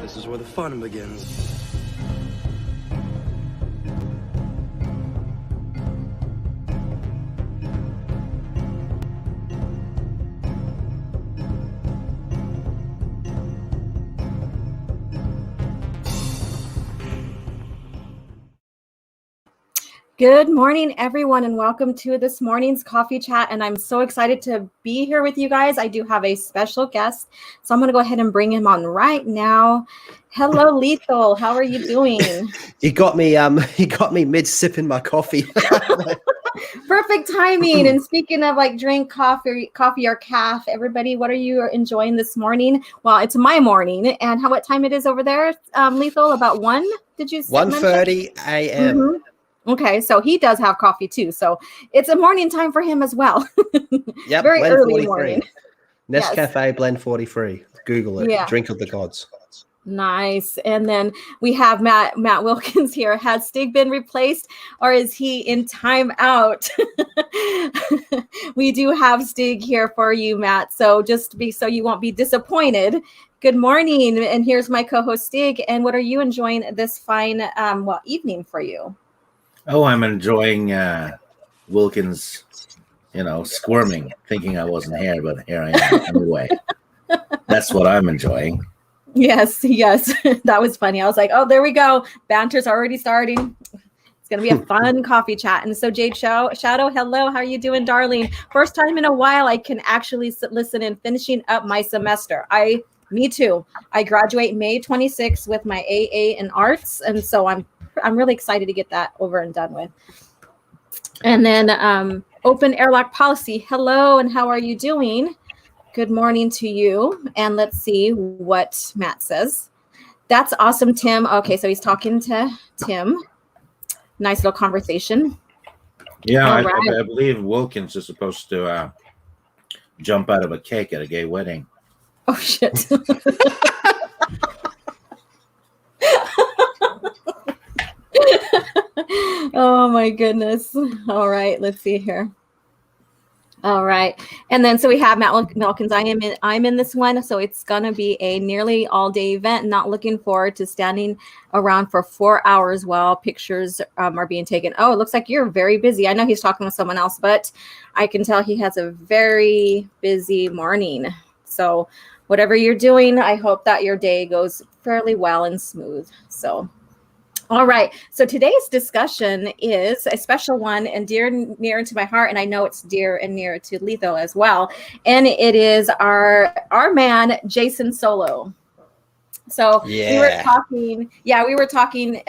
This is where the fun begins. Good morning, everyone, and welcome to this morning's coffee chat. And I'm so excited to be here with you guys. I do have a special guest, so I'm going to go ahead and bring him on right now. Hello, Lethal. How are you doing? You got me mid sipping my coffee. Perfect timing. And speaking of like drink coffee or calf, everybody, what are you enjoying this morning? Well, it's my morning. And what time it is over there, Lethal? About 1? Did you say? 1:30 a.m. Mm-hmm. Okay, so he does have coffee too. So it's a morning time for him as well. Yep, very blend early 43. morning. Nescafe Yes. Blend 43. Google it. Yeah. Drink of the gods. Nice. And then we have Matt Wilkins here. Has Stig been replaced or is he in timeout? We do have Stig here for you, Matt. So so you won't be disappointed. Good morning. And here's my co-host Stig. And what are you enjoying this fine evening for you? Oh, I'm enjoying Wilkins, squirming, thinking I wasn't here, but here I am anyway. That's what I'm enjoying. Yes. That was funny. I was like, oh, there we go. Banter's already starting. It's going to be a fun coffee chat. And so Jade Shadow, hello. How are you doing, darling? First time in a while I can actually listen and finishing up my semester. Me too. I graduate May 26th with my AA in arts. And so I'm really excited to get that over and done with. And then open airlock policy. Hello, and how are you doing? Good morning to you. And let's see what Matt says. That's awesome, Tim. Okay, so he's talking to Tim. Nice little conversation. Yeah, I believe Wilkins is supposed to jump out of a cake at a gay wedding. Oh, shit. Oh my goodness. All right, let's see here. All right. And then so we have Matt Wilkins. I'm in this one. So it's gonna be a nearly all-day event. Not looking forward to standing around for 4 hours while pictures are being taken. Oh, it looks like you're very busy. I know he's talking with someone else, but I can tell he has a very busy morning. So whatever you're doing, I hope that your day goes fairly well and smooth. So all right. So today's discussion is a special one and near to my heart. And I know it's dear and near to Lethal as well. And it is our man, Jacen Solo. So we were talking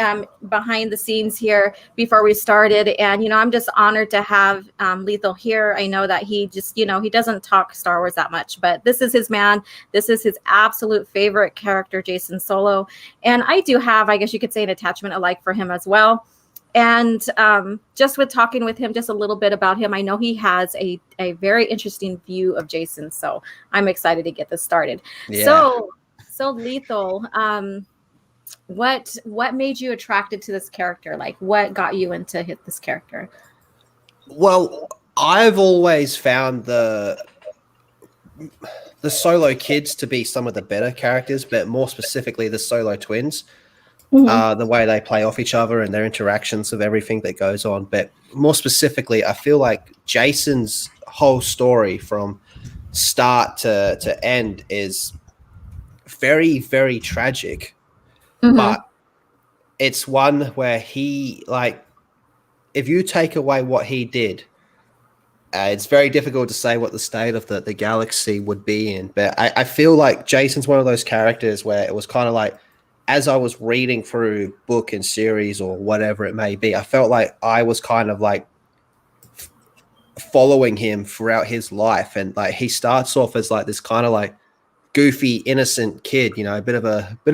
behind the scenes here before we started. And, I'm just honored to have Lethal here. I know that he just, he doesn't talk Star Wars that much, but this is his man. This is his absolute favorite character, Jacen Solo. And I do have, I guess you could say, an attachment alike for him as well. And just with talking with him, just a little bit about him, I know he has a very interesting view of Jacen. So I'm excited to get this started. Yeah. So Lethal, what made you attracted to this character? Like, what got you into this character? Well, I've always found the Solo kids to be some of the better characters, but more specifically the Solo twins. Mm-hmm. The way they play off each other and their interactions of everything that goes on. But more specifically, I feel like Jacen's whole story from start to end is very, very tragic. Mm-hmm. But it's one where he, if you take away what he did, it's very difficult to say what the state of the galaxy would be in. But I feel like Jacen's one of those characters where it was kind of like, as I was reading through book and series or whatever it may be, I felt like I was kind of like following him throughout his life. And like he starts off as like this kind of like goofy, innocent kid, a bit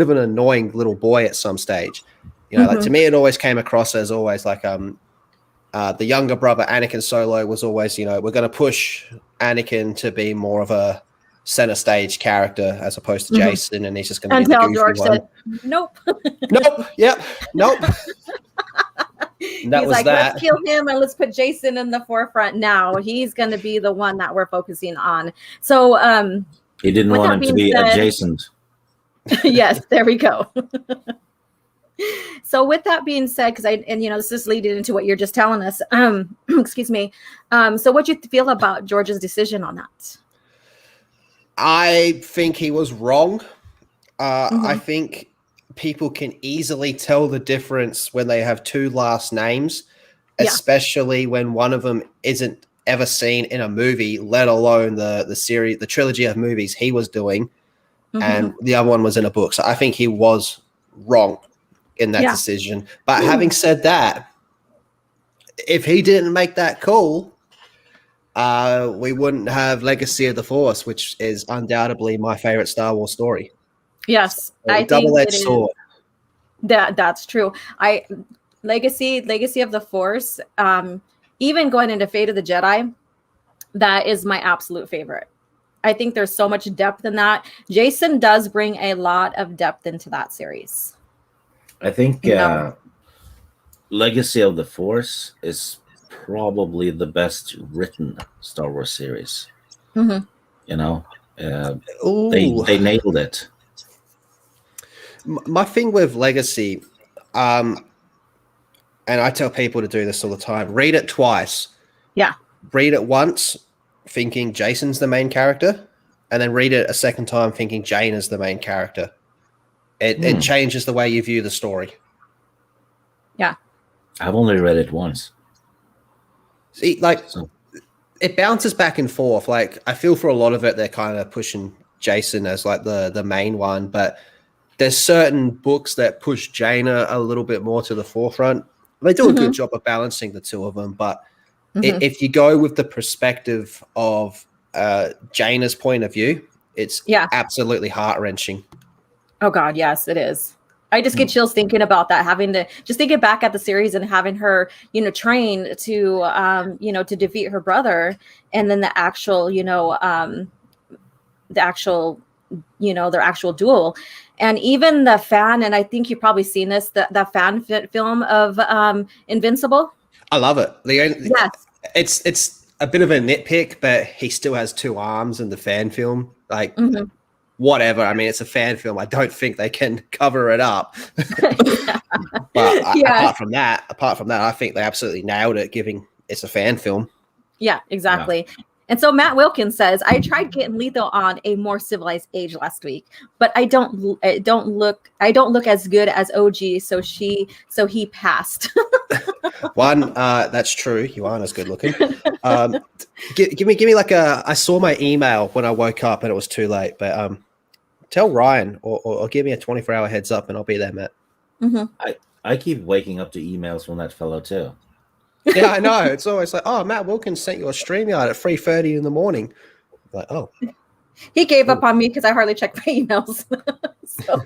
of an annoying little boy at some stage. Mm-hmm. Like to me, it always came across as always like the younger brother, Anakin Solo, was always, we're going to push Anakin to be more of a center stage character as opposed to Jacen, and he's just going to be the goofy George one. Said, nope. Yep. Nope. He's like, let's kill him and let's put Jacen in the forefront now. He's going to be the one that we're focusing on. So, he didn't want him to be adjacent. Yes, there we go. So with that being said, this is leading into what you're just telling us. Excuse me. So what do you feel about George's decision on that? I think he was wrong. I think people can easily tell the difference when they have two last names, especially when one of them isn't ever seen in a movie, let alone the series, the trilogy of movies he was doing, and the other one was in a book. So I think he was wrong in that decision. But having said that, if he didn't make that call, we wouldn't have Legacy of the Force, which is undoubtedly my favorite Star Wars story. Yes, So, I double-edged think sword. That's true. Legacy of the Force, even going into Fate of the Jedi, that is my absolute favorite. I think there's so much depth in that. Jacen does bring a lot of depth into that series. I think Legacy of the Force is probably the best written Star Wars series. You know, they nailed it. My thing with Legacy, and I tell people to do this all the time, read it twice. Yeah. Read it once thinking Jacen's the main character, and then read it a second time thinking Jane is the main character. It changes the way you view the story. Yeah. I've only read it once. See, it bounces back and forth. Like, I feel for a lot of it, they're kind of pushing Jacen as like the main one, but there's certain books that push Jaina a little bit more to the forefront. They do a good job of balancing the two of them, but if you go with the perspective of Jaina's point of view, it's absolutely heart-wrenching. Oh God, yes, it is. I just get chills thinking about that, having to just thinking back at the series and having her, train to, to defeat her brother, and then the actual, their actual duel, and even the fan. And I think you've probably seen this, the fan film of Invincible. I love it. It's a bit of a nitpick, but he still has two arms in the fan film. Like. Whatever. I mean, it's a fan film. I don't think they can cover it up. But apart from that, I think they absolutely nailed it, giving it's a fan film. Yeah, exactly. Yeah. And so Matt Wilkins says, I tried getting Lethal on A More Civilized Age last week, but I don't look as good as OG, so he passed. One, that's true. You aren't as good looking. Give me like I saw my email when I woke up and it was too late, but tell Ryan or give me a 24-hour heads up and I'll be there, Matt. I keep waking up to emails from that fellow too. Yeah, I know. It's always like, oh, Matt Wilkins sent you a StreamYard at 3:30 in the morning. I'm like, oh. He gave up on me because I hardly check my emails. So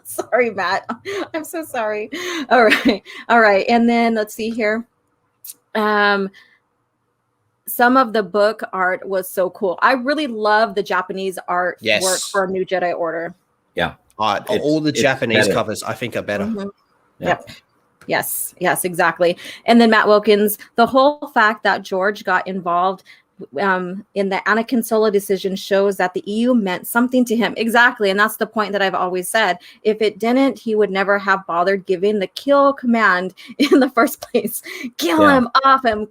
sorry, Matt. I'm so sorry. All right. And then let's see here. Some of the book art was so cool. I really love the Japanese art work for New Jedi Order. Yeah. All the Japanese covers, I think, are better. Yep. Yes, exactly. And then Matt Wilkins, the whole fact that George got involved in the Anakin Solo decision shows that the EU meant something to him. Exactly. And that's the point that I've always said. If it didn't, he would never have bothered giving the kill command in the first place. Kill him, off him.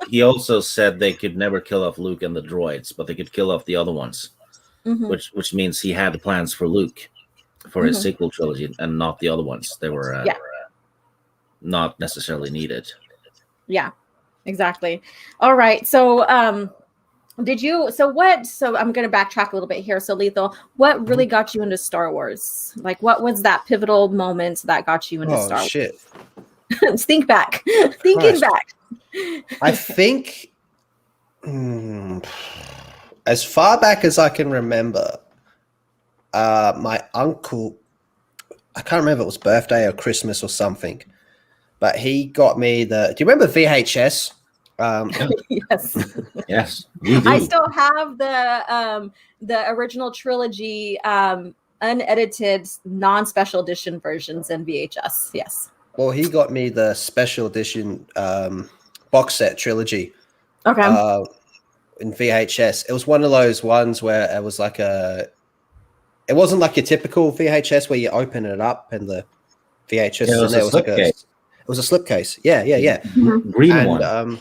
He also said they could never kill off Luke and the droids, but they could kill off the other ones, which means he had plans for Luke for his sequel trilogy and not the other ones. They were not necessarily needed. Yeah. Exactly. All right. So, so I'm going to backtrack a little bit here. So Lethal, what really got you into Star Wars? Like, what was that pivotal moment that got you into Star Wars? Shit. Think back. Thinking back. I think as far back as I can remember, my uncle, I can't remember if it was birthday or Christmas or something, but he got me do you remember VHS? Yes. Yes, we do. I still have the original trilogy, unedited, non-special edition versions in VHS. Yes. Well, he got me the special edition box set trilogy. Okay. In VHS. It was one of those ones where it was like it it wasn't like your typical VHS where you open it up and the VHS is in there. It was a slipcase. Yeah. Green and, one.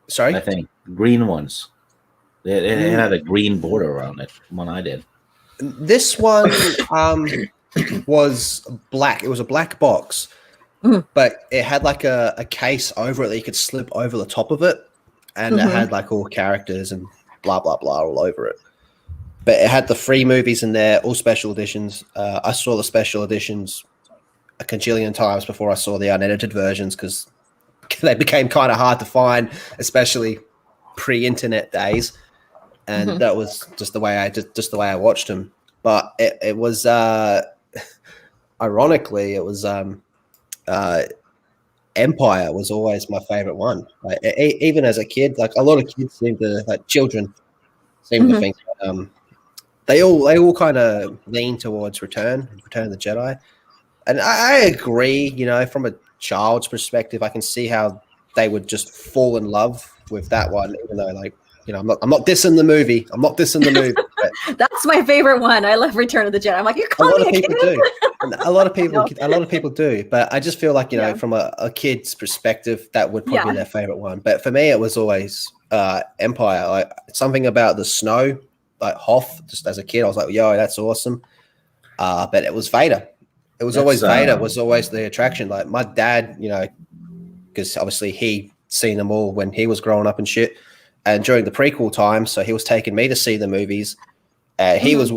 Sorry? I think green ones. It had a green border around it. One I did. This one was black. It was a black box, but it had like a case over it that you could slip over the top of it, and it had like all characters and blah blah blah all over it. But it had the free movies in there, all special editions. I saw the special editions a cajillion times before I saw the unedited versions because they became kind of hard to find, especially pre-internet days. And that was just the way I watched them. But it was ironically, it was Empire was always my favorite one. Like, even as a kid, like a lot of kids children seem to think they all kind of lean towards Return of the Jedi. And I agree, from a child's perspective, I can see how they would just fall in love with that one, even though I'm not dissing the movie. That's my favorite one. I love Return of the Jedi. I'm like, you're calling me a kid? A lot of people do. But I just feel like, from a kid's perspective, that would probably be their favorite one. But for me, it was always Empire. Like something about the snow, like Hoth, just as a kid, I was like, yo, that's awesome. But it was Vader. It was always Vader was always the attraction. Like my dad, because obviously he seen them all when he was growing up and shit. And during the prequel time, so he was taking me to see the movies. He was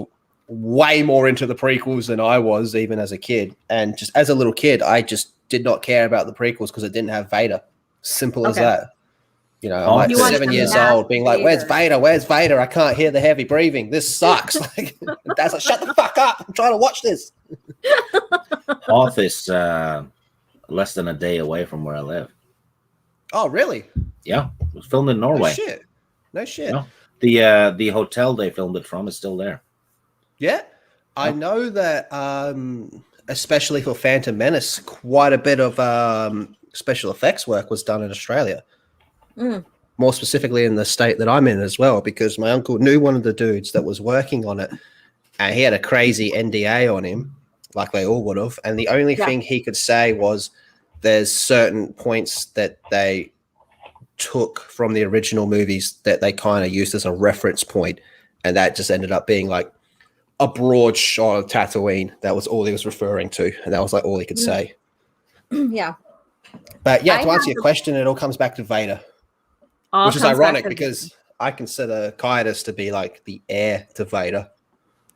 way more into the prequels than I was, even as a kid. And just as a little kid, I just did not care about the prequels because it didn't have Vader. Simple as that. I'm like 7 years old, being like, "Where's Vader? Where's Vader? I can't hear the heavy breathing. This sucks." Like, Dad's like, "Shut the fuck up! I'm trying to watch this." Hoth is less than a day away from where I live. Oh, really? Yeah, it was filmed in Norway. No shit. No. The hotel they filmed it from is still there. Yeah, I know that. Especially for Phantom Menace, quite a bit of special effects work was done in Australia. More specifically in the state that I'm in as well, because my uncle knew one of the dudes that was working on it, and he had a crazy NDA on him, like they all would have. And the only thing he could say was there's certain points that they took from the original movies that they kind of used as a reference point, and that just ended up being like a broad shot of Tatooine. That was all he was referring to, and that was like all he could say. Yeah. But yeah, to answer your question, it all comes back to Vader. Which is ironic because I consider Caiatus to be like the heir to Vader.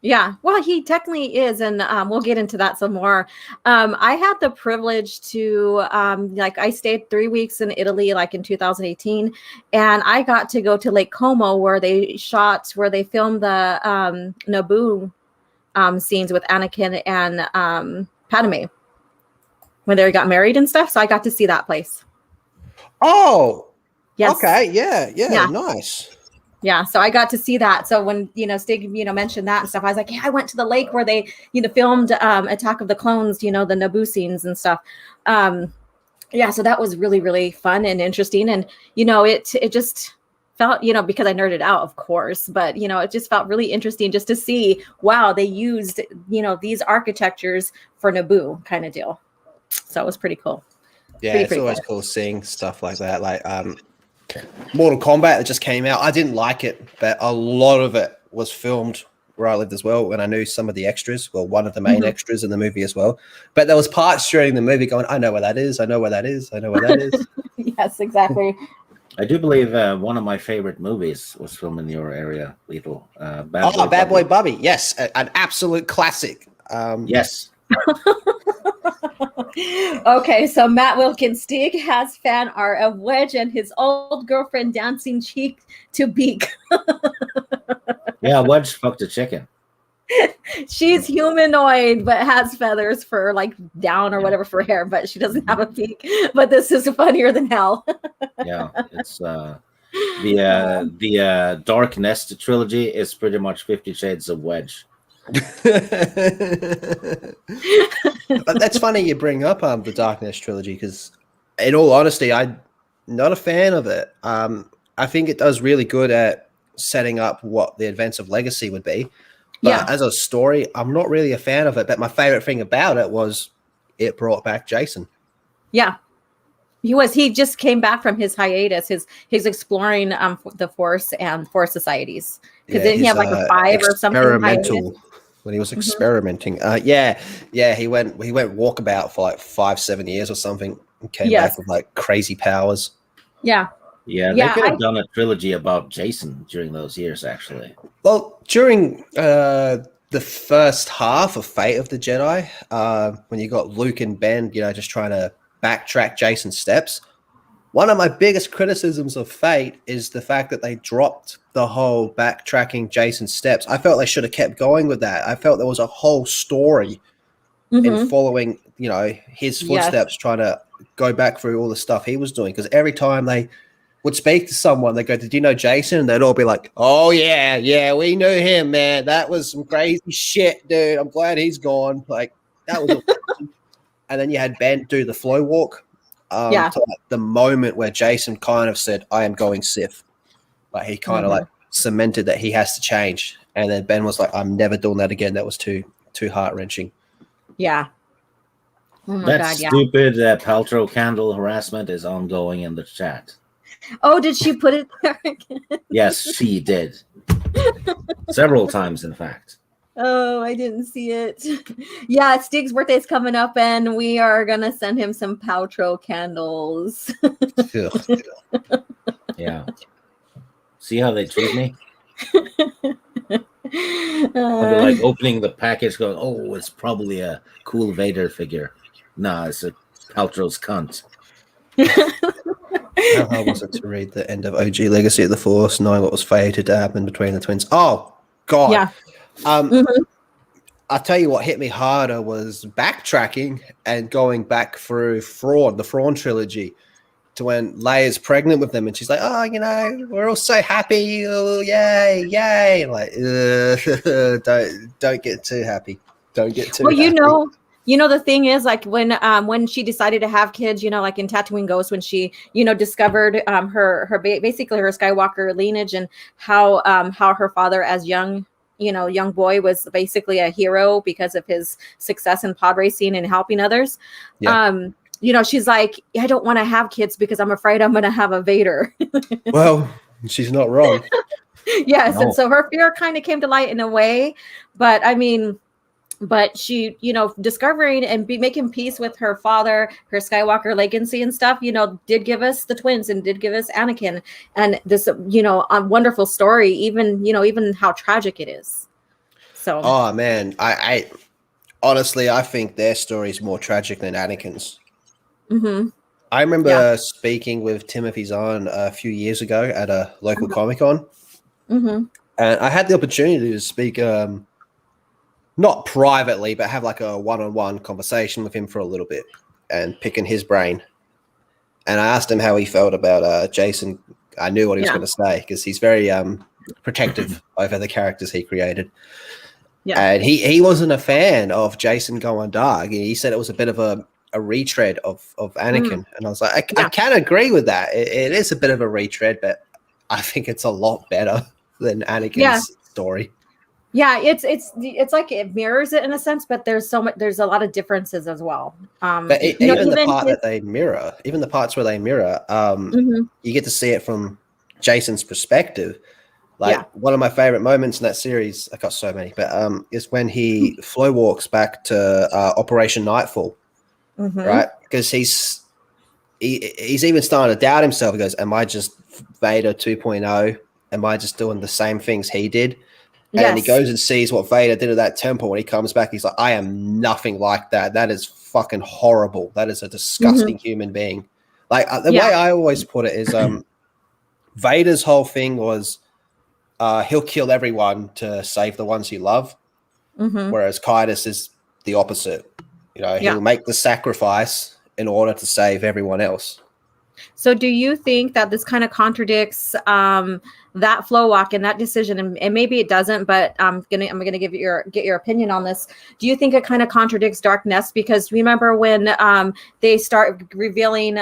Yeah, well, he technically is, and we'll get into that some more. I had the privilege to, I stayed 3 weeks in Italy, like in 2018, and I got to go to Lake Como where they filmed the Naboo scenes with Anakin and Padme when they got married and stuff. So I got to see that place. Oh. Yes. Okay. Yeah. Nice. Yeah. So I got to see that. So when, Stig, mentioned that and stuff, I was like, yeah, I went to the lake where they, filmed Attack of the Clones, the Naboo scenes and stuff. Yeah. So that was really, really fun and interesting. And, it just felt, because I nerded out, of course, but, it just felt really interesting just to see, wow, they used, these architectures for Naboo kind of deal. So it was pretty cool. Yeah. It's always cool seeing stuff like that. Like, Mortal Kombat that just came out. I didn't like it, but a lot of it was filmed where I lived as well. And I knew some of the extras, well, one of the main extras in the movie as well. But there was parts during the movie going, I know where that is. I know where that is. I know where that is. Yes, exactly. I do believe one of my favorite movies was filmed in your area, Lethal. Bad Boy Bubby. Yes, an absolute classic. Yes. Okay, so Matt Wilkins, Stig has fan art of Wedge and his old girlfriend dancing cheek to beak. Yeah, Wedge fucked a chicken. She's humanoid, but has feathers for like down or whatever for hair, but she doesn't have a beak. But this is funnier than hell. Yeah, it's the Dark Nest trilogy is pretty much 50 Shades of Wedge. That's funny you bring up the Darkness trilogy because, in all honesty, I'm not a fan of it. I think it does really good at setting up what the events of Legacy would be, But as a story, I'm not really a fan of it. But my favorite thing about it was it brought back Jacen. Yeah. He just came back from his hiatus, his exploring the Force and Force societies. Because didn't he have like a 5 or something hiatus? When he was experimenting. He went walkabout for like 5-7 years or something and came back with like crazy powers. Yeah, they could have done a trilogy about Jacen during those years, actually. Well, during the first half of Fate of the Jedi, when you got Luke and Ben, just trying to backtrack Jacen's steps, one of my biggest criticisms of Fate is the fact that they dropped the whole backtracking Jacen's steps. I felt they should have kept going with that. I felt there was a whole story in following, his footsteps, trying to go back through all the stuff he was doing. Because every time they would speak to someone, they go, "Did you know Jacen?" And they'd all be like, "Oh yeah, we knew him, man. That was some crazy shit, dude. I'm glad he's gone." Like, that was awesome. And then you had Ben do the flow walk. To the moment where Jacen kind of said, "I am going Sith." Like, he kind of like cemented that he has to change. And then Ben was like, "I'm never doing that again. That was too heart-wrenching." Yeah. Oh my that God, stupid Paltrow candle harassment is ongoing in the chat. Oh, did she put it there again? Yes, she did. Several times, in fact. Oh, I didn't see it. Yeah, Stig's birthday is coming up, and we are going to send him some Paltrow candles. Yeah. See how they treat me? I'll be like opening the package going, "Oh, it's probably a cool Vader figure." Nah, it's a Paltrow's cunt. How hard was it to read the end of OG Legacy of the Force, knowing what was fated to happen between the twins? Oh, God. Yeah. I'll tell you what hit me harder was backtracking and going back through the Thrawn Trilogy, to when Leia's pregnant with them and she's like, "Oh, we're all so happy. Oh, yay, yay." Like, don't get too happy. Don't get too happy. The thing is, like, when she decided to have kids, like in Tatooine Ghost, when she, discovered her basically her Skywalker lineage, and how her father as young boy was basically a hero because of his success in pod racing and helping others. Yeah. She's like, "I don't want to have kids because I'm afraid I'm going to have a Vader." Well, she's not wrong. Yes. No. And so her fear kind of came to light in a way, but she, discovering and making peace with her father, her Skywalker legacy and stuff, did give us the twins and did give us Anakin, and this, a wonderful story, even how tragic it is. So, oh man, I honestly, I think their story is more tragic than Anakin's. I remember speaking with Timothy Zahn a few years ago at a local Comic-Con, and I had the opportunity to speak, not privately, but have like a one-on-one conversation with him for a little bit and picking his brain. And I asked him how he felt about Jacen. I knew what he was going to say, because he's very protective over the characters he created. Yeah. And he wasn't a fan of Jacen going dark. He said it was a bit of a retread of Anakin. And I was like, I can agree with that. It is a bit of a retread, but I think it's a lot better than Anakin's story. Yeah, it's like it mirrors it in a sense, but there's a lot of differences as well. But even the part that they mirror, even the parts where they mirror, you get to see it from Jacen's perspective. Like, one of my favorite moments in that series, I got so many, but is when he flow walks back to Operation Nightfall, right? Because he's even starting to doubt himself. He goes, "Am I just Vader 2.0? Am I just doing the same things he did?" And then he goes and sees what Vader did at that temple. When he comes back, he's like, "I am nothing like that. That is fucking horrible. That is a disgusting human being." Like, the way I always put it is, Vader's whole thing was he'll kill everyone to save the ones he love, whereas Kaitis is the opposite. He'll make the sacrifice in order to save everyone else. So do you think that this kind of contradicts that flow walk and that decision? And maybe it doesn't, but I'm gonna get your opinion on this. Do you think it kind of contradicts Dark Nest? Because remember when they start revealing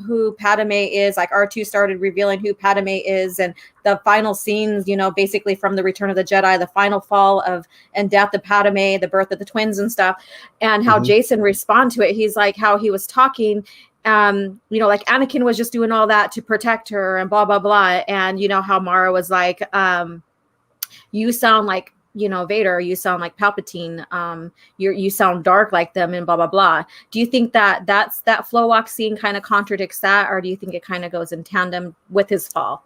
who Padme is, like R2 started revealing who Padme is, and the final scenes, basically from the Return of the Jedi, the final fall of and death of Padme, the birth of the twins and stuff, and how Jacen responded to it. He's like how he was talking. Like Anakin was just doing all that to protect her and blah, blah, blah. And how Mara was like, you sound like, Vader, you sound like Palpatine. You sound dark like them and blah, blah, blah. Do you think that that flow walk scene kind of contradicts that? Or do you think it kind of goes in tandem with his fall?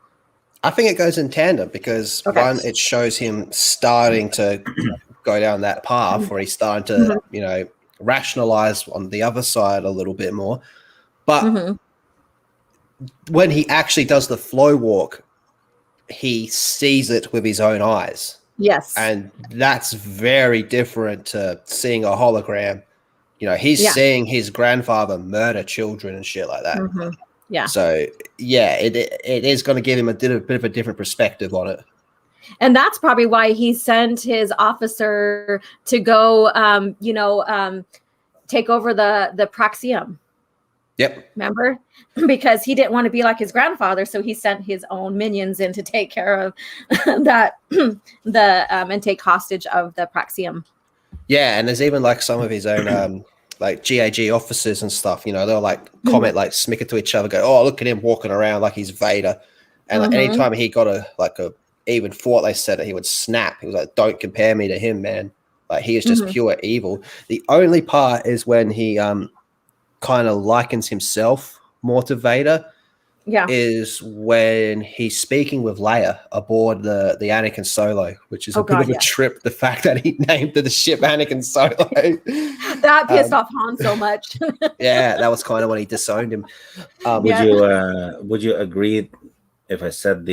I think it goes in tandem because one, it shows him starting to go down that path where he's starting to, rationalize on the other side a little bit more. But when he actually does the flow walk, he sees it with his own eyes. Yes. And that's very different to seeing a hologram. He's seeing his grandfather murder children and shit like that. Yeah. So, yeah, it is going to give him a bit of a different perspective on it. And that's probably why he sent his officer to go, take over the Praxium. Yep. Remember? Because he didn't want to be like his grandfather, so he sent his own minions in to take care of that and take hostage of the Praxium. Yeah, and there's even like some of his own like GAG officers and stuff, they'll like comment, like smicker to each other, go, oh, look at him walking around like he's Vader. And like, anytime he got a even thought they said it, he would snap. He was like, don't compare me to him, man. Like he is just pure evil. The only part is when he kind of likens himself more to Vader, is when he's speaking with Leia aboard the Anakin Solo, which is a bit of a trip. The fact that he named the ship Anakin Solo, that pissed off Han so much. Yeah, that was kind of when he disowned him. Would you agree if I said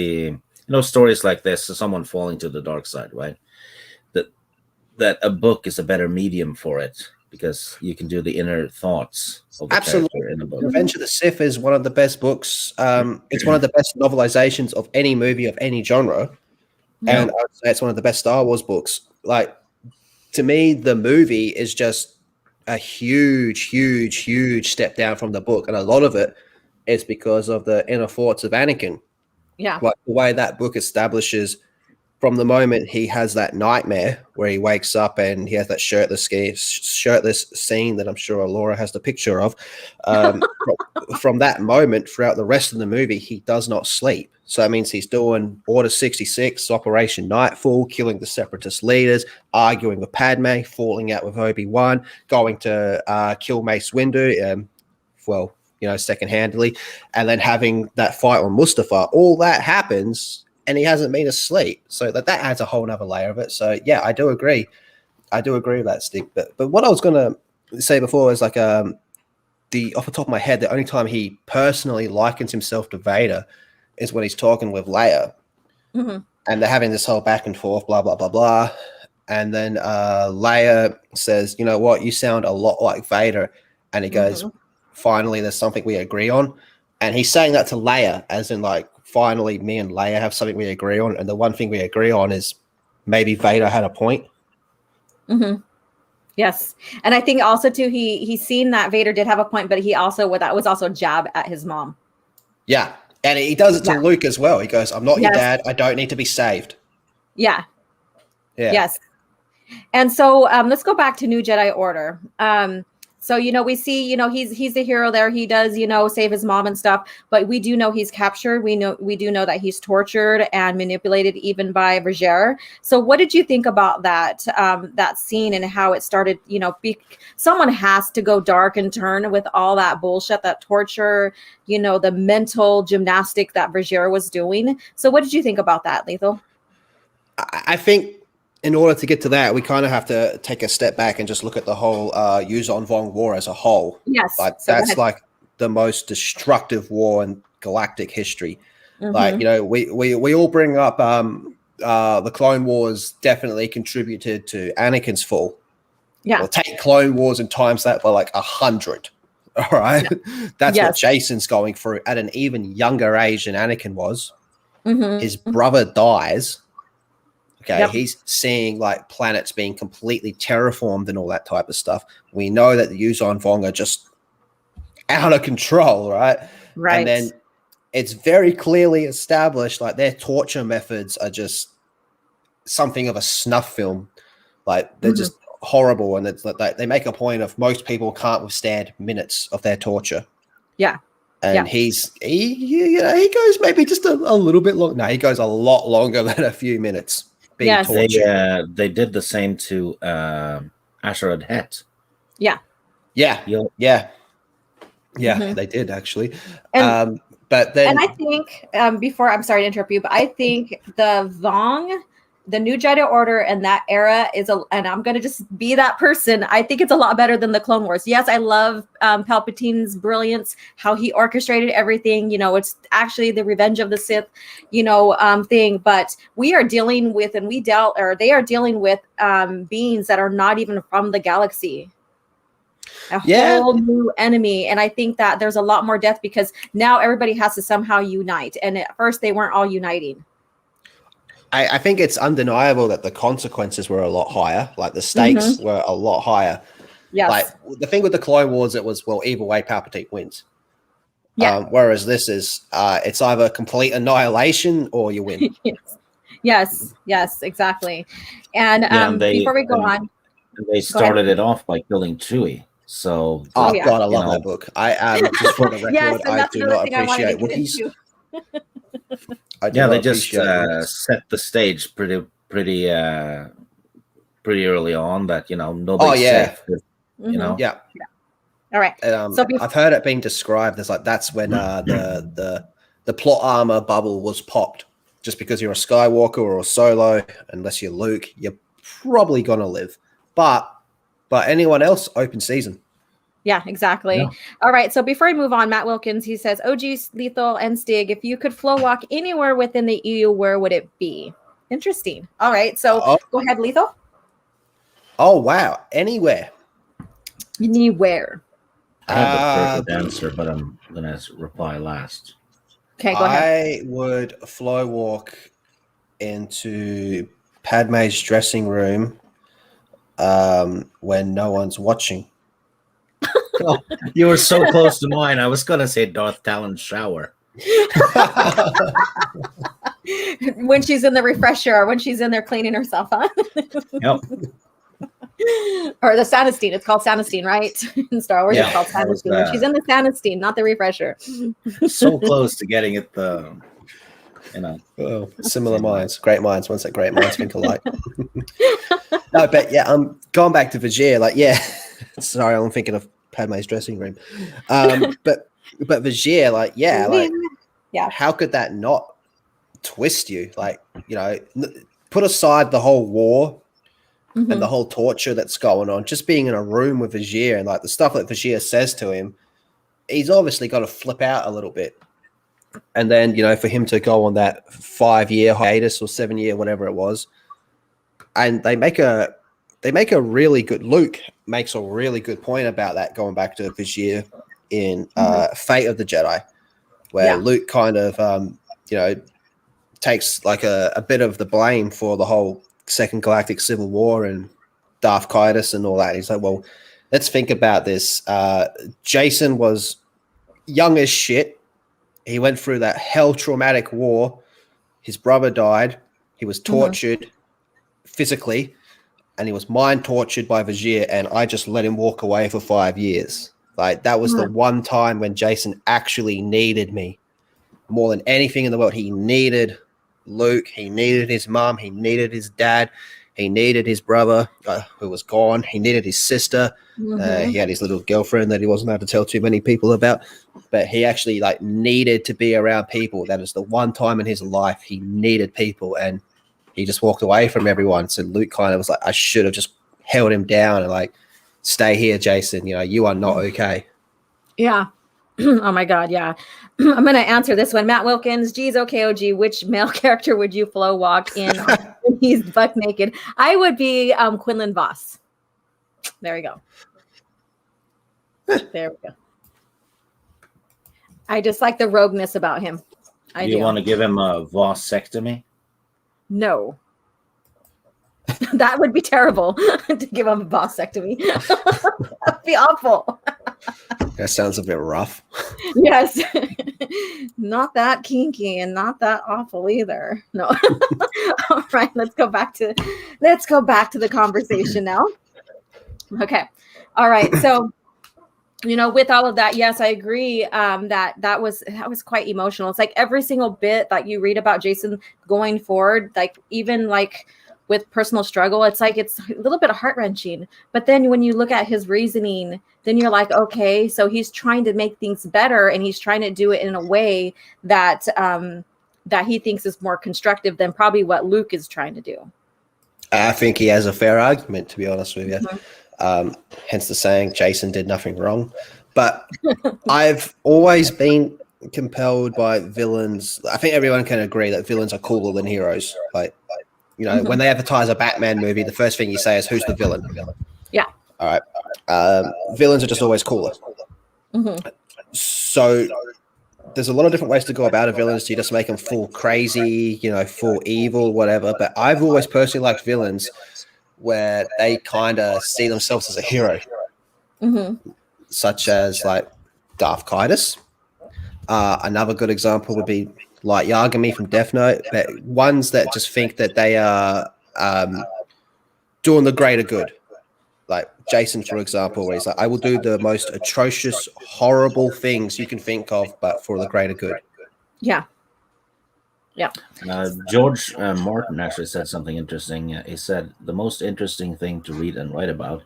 stories like this, someone falling to the dark side, right? That a book is a better medium for it, because you can do the inner thoughts of the character in a book. Revenge of the Sith is one of the best books. It's one of the best novelizations of any movie of any genre. And I'd say it's one of the best Star Wars books. Like, to me, the movie is just a huge, huge, huge step down from the book. And a lot of it is because of the inner thoughts of Anakin. Yeah. Like the way that book establishes from the moment he has that nightmare where he wakes up and he has that shirtless scene that I'm sure Laura has the picture of. From that moment throughout the rest of the movie, he does not sleep. So that means he's doing Order 66, Operation Nightfall, killing the Separatist leaders, arguing with Padme, falling out with Obi-Wan, going to kill Mace Windu, second-handedly, and then having that fight on Mustafar. All that happens and he hasn't been asleep. So that adds a whole nother layer of it. So yeah, I do agree. With that, Stig. But what I was gonna say before is like off the top of my head, the only time he personally likens himself to Vader is when he's talking with Leia. And they're having this whole back and forth, blah, blah, blah, blah. And then Leia says, you know what, you sound a lot like Vader. And he goes, finally, there's something we agree on. And he's saying that to Leia, as in like, finally, me and Leia have something we agree on. And the one thing we agree on is maybe Vader had a point. Yes. And I think also too, he's seen that Vader did have a point, but that was also a jab at his mom. Yeah. And he does it to Luke as well. He goes, I'm not your dad. I don't need to be saved. Yeah. Yes. And so let's go back to New Jedi Order. So, we see, he's the hero there. He does, save his mom and stuff, but we do know he's captured. We do know that he's tortured and manipulated even by Vergere. So what did you think about that scene and how it started, someone has to go dark and turn with all that bullshit, that torture, the mental gymnastic that Vergere was doing. So what did you think about that, Lethal? I think in order to get to that, we kind of have to take a step back and just look at the whole Yuuzhan Vong War as a whole. Yes. Like, that's like the most destructive war in galactic history. Like, we all bring up the Clone Wars definitely contributed to Anakin's fall. Yeah. Well, take Clone Wars and times that by like 100. All right. That's what Yes. Jacen's going through at an even younger age than Anakin was. Mhm. His brother dies. Okay. Yep. He's seeing like planets being completely terraformed and all that type of stuff. We know that the Yuzon Vong are just out of control, right? Right. And then it's very clearly established like their torture methods are just something of a snuff film. Like they're just horrible, and it's like they make a point of most people can't withstand minutes of their torture. Yeah. And he goes maybe just a little bit long. No, he goes a lot longer than a few minutes being tortured. They did the same to Asherad Het. Yeah. They did actually. But then, and I think before, I'm sorry to interrupt you, but I think the Vong, the New Jedi Order, and that era and I'm going to just be that person. I think it's a lot better than the Clone Wars. Yes, I love Palpatine's brilliance, how he orchestrated everything. It's actually the Revenge of the Sith, thing. But we are dealing with, they are dealing with beings that are not even from the galaxy. A whole new enemy. And I think that there's a lot more death because now everybody has to somehow unite. And at first they weren't all uniting. I think it's undeniable that the consequences were a lot higher. Like the stakes were a lot higher. Yes. Like the thing with the Clone Wars, it was, well, either way Palpatine wins. Yeah. Whereas this is, it's either complete annihilation or you win. Yes, exactly. And before we go on. They started it off by killing Chewie. So, God, I love that book. I just for the record, I do not appreciate Wookiees. They just set the stage pretty early on that nobody's safe. Yeah. All right. So I've heard it being described as like that's when the plot armor bubble was popped. Just because you're a Skywalker or a Solo, unless you're Luke, you're probably gonna live. But anyone else, open season. Yeah, exactly. Yeah. All right. So before I move on, Matt Wilkins, he says, OG, Lethal, and Stig, if you could flow walk anywhere within the EU, where would it be? Interesting. All right. So go ahead, Lethal. Oh, wow. Anywhere. Anywhere. I have a perfect answer, but I'm going to reply last. Okay, go ahead. I would flow walk into Padme's dressing room when no one's watching. Oh, you were so close to mine. I was gonna say Darth Talon's shower. When she's in the refresher, or when she's in there cleaning herself, huh? Yep. Or the Sanistine. It's called Sanistine, right? In Star Wars, it's called Sanistine. When she's in the Sanistine, not the refresher. So close to getting it. Similar minds, great minds. Once that great minds think alike. No, but yeah, I'm going back to Vajir. Like, yeah, sorry, I'm thinking of Padme's dressing room. But Vajir, like, yeah, how could that not twist you? Like, put aside the whole war and the whole torture that's going on. Just being in a room with Vajir and like the stuff that Vajir says to him, he's obviously got to flip out a little bit. And then, for him to go on that 5-year hiatus or 7-year, whatever it was, and they make a really good. Luke makes a really good point about that, going back to Vajir in Fate of the Jedi, where Luke kind of takes like a bit of the blame for the whole Second Galactic Civil War and Darth Caedus and all that. He's like, well, let's think about this. Jacen was young as shit. He went through that hell traumatic war. His brother died. He was tortured physically, and he was mind tortured by Vajir, and I just let him walk away for 5 years. Like, that was the one time when Jacen actually needed me more than anything in the world. He needed Luke. He needed his mom. He needed his dad. He needed his brother who was gone. He needed his sister. He had his little girlfriend that he wasn't allowed to tell too many people about. But he actually needed to be around people. That is the one time in his life he needed people, and he just walked away from everyone. So Luke kind of was like, I should have just held him down and stay here, Jacen. You are not okay. Yeah. Oh my God. Yeah. I'm going to answer this one. Matt Wilkins, geez, okay, OG, which male character would you flow walk in when he's buck naked? I would be Quinlan Voss. There we go. There we go. I just like the rogueness about him. Do you want to give him a vasectomy? No. That would be terrible to give him a vasectomy. That'd be awful. That sounds a bit rough. Yes. Not that kinky and not that awful either. No. All right, let's go back to the conversation now. Okay. All right. So, with all of that, yes, I agree that was quite emotional. It's like every single bit that you read about Jacen going forward, like even like with personal struggle, it's like it's a little bit heart-wrenching. But then when you look at his reasoning, then you're like, okay, so he's trying to make things better, and he's trying to do it in a way that that he thinks is more constructive than probably what Luke is trying to do. I think he has a fair argument, to be honest with you. Mm-hmm. Hence the saying, Jacen did nothing wrong. But I've always been compelled by villains. I think everyone can agree that villains are cooler than heroes. When they advertise a Batman movie, the first thing you say is, who's the villain? Yeah. All right. Villains are just always cooler. Mm-hmm. So there's a lot of different ways to go about a villain. So you just make them full crazy, full evil, whatever. But I've always personally liked villains where they kind of see themselves as a hero, such as like Darth Kaitis. Another good example would be like Yagami from Death Note, but ones that just think that they are doing the greater good. Like Jacen, for example, where he's like, I will do the most atrocious, horrible things you can think of, but for the greater good. Yeah. Yeah. George Martin actually said something interesting. He said the most interesting thing to read and write about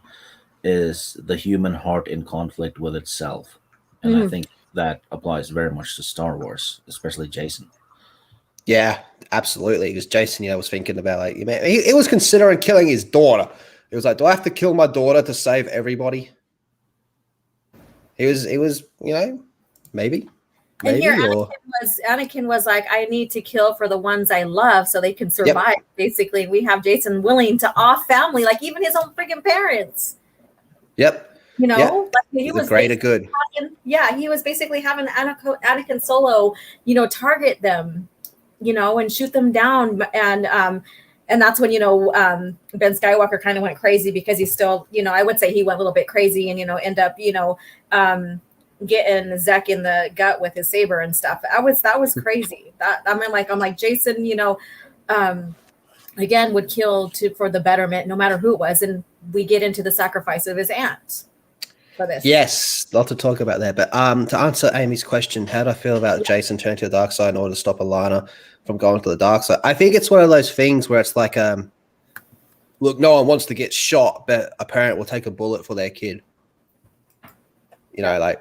is the human heart in conflict with itself. And I think that applies very much to Star Wars, especially Jacen. Yeah, absolutely. Because Jacen, was thinking about like he was considering killing his daughter. He was like, "Do I have to kill my daughter to save everybody?" He was, maybe. And here, Anakin was like, "I need to kill for the ones I love, so they can survive." Yep. Basically, we have Jacen willing to off family, like even his own freaking parents. Yep. Like he was greater good. He was basically having Anakin Solo, target them, and shoot them down, and that's when Ben Skywalker kind of went crazy because he's still, I would say he went a little bit crazy and end up getting Zek in the gut with his saber and stuff. That was crazy. I'm like Jacen, again would kill for the betterment, no matter who it was, and we get into the sacrifice of his aunt. For this. Yes, a lot to talk about there. But to answer Amy's question, how do I feel about Jacen turning to the dark side in order to stop Alana from going to the dark side? I think it's one of those things where it's like, look, no one wants to get shot, but a parent will take a bullet for their kid. The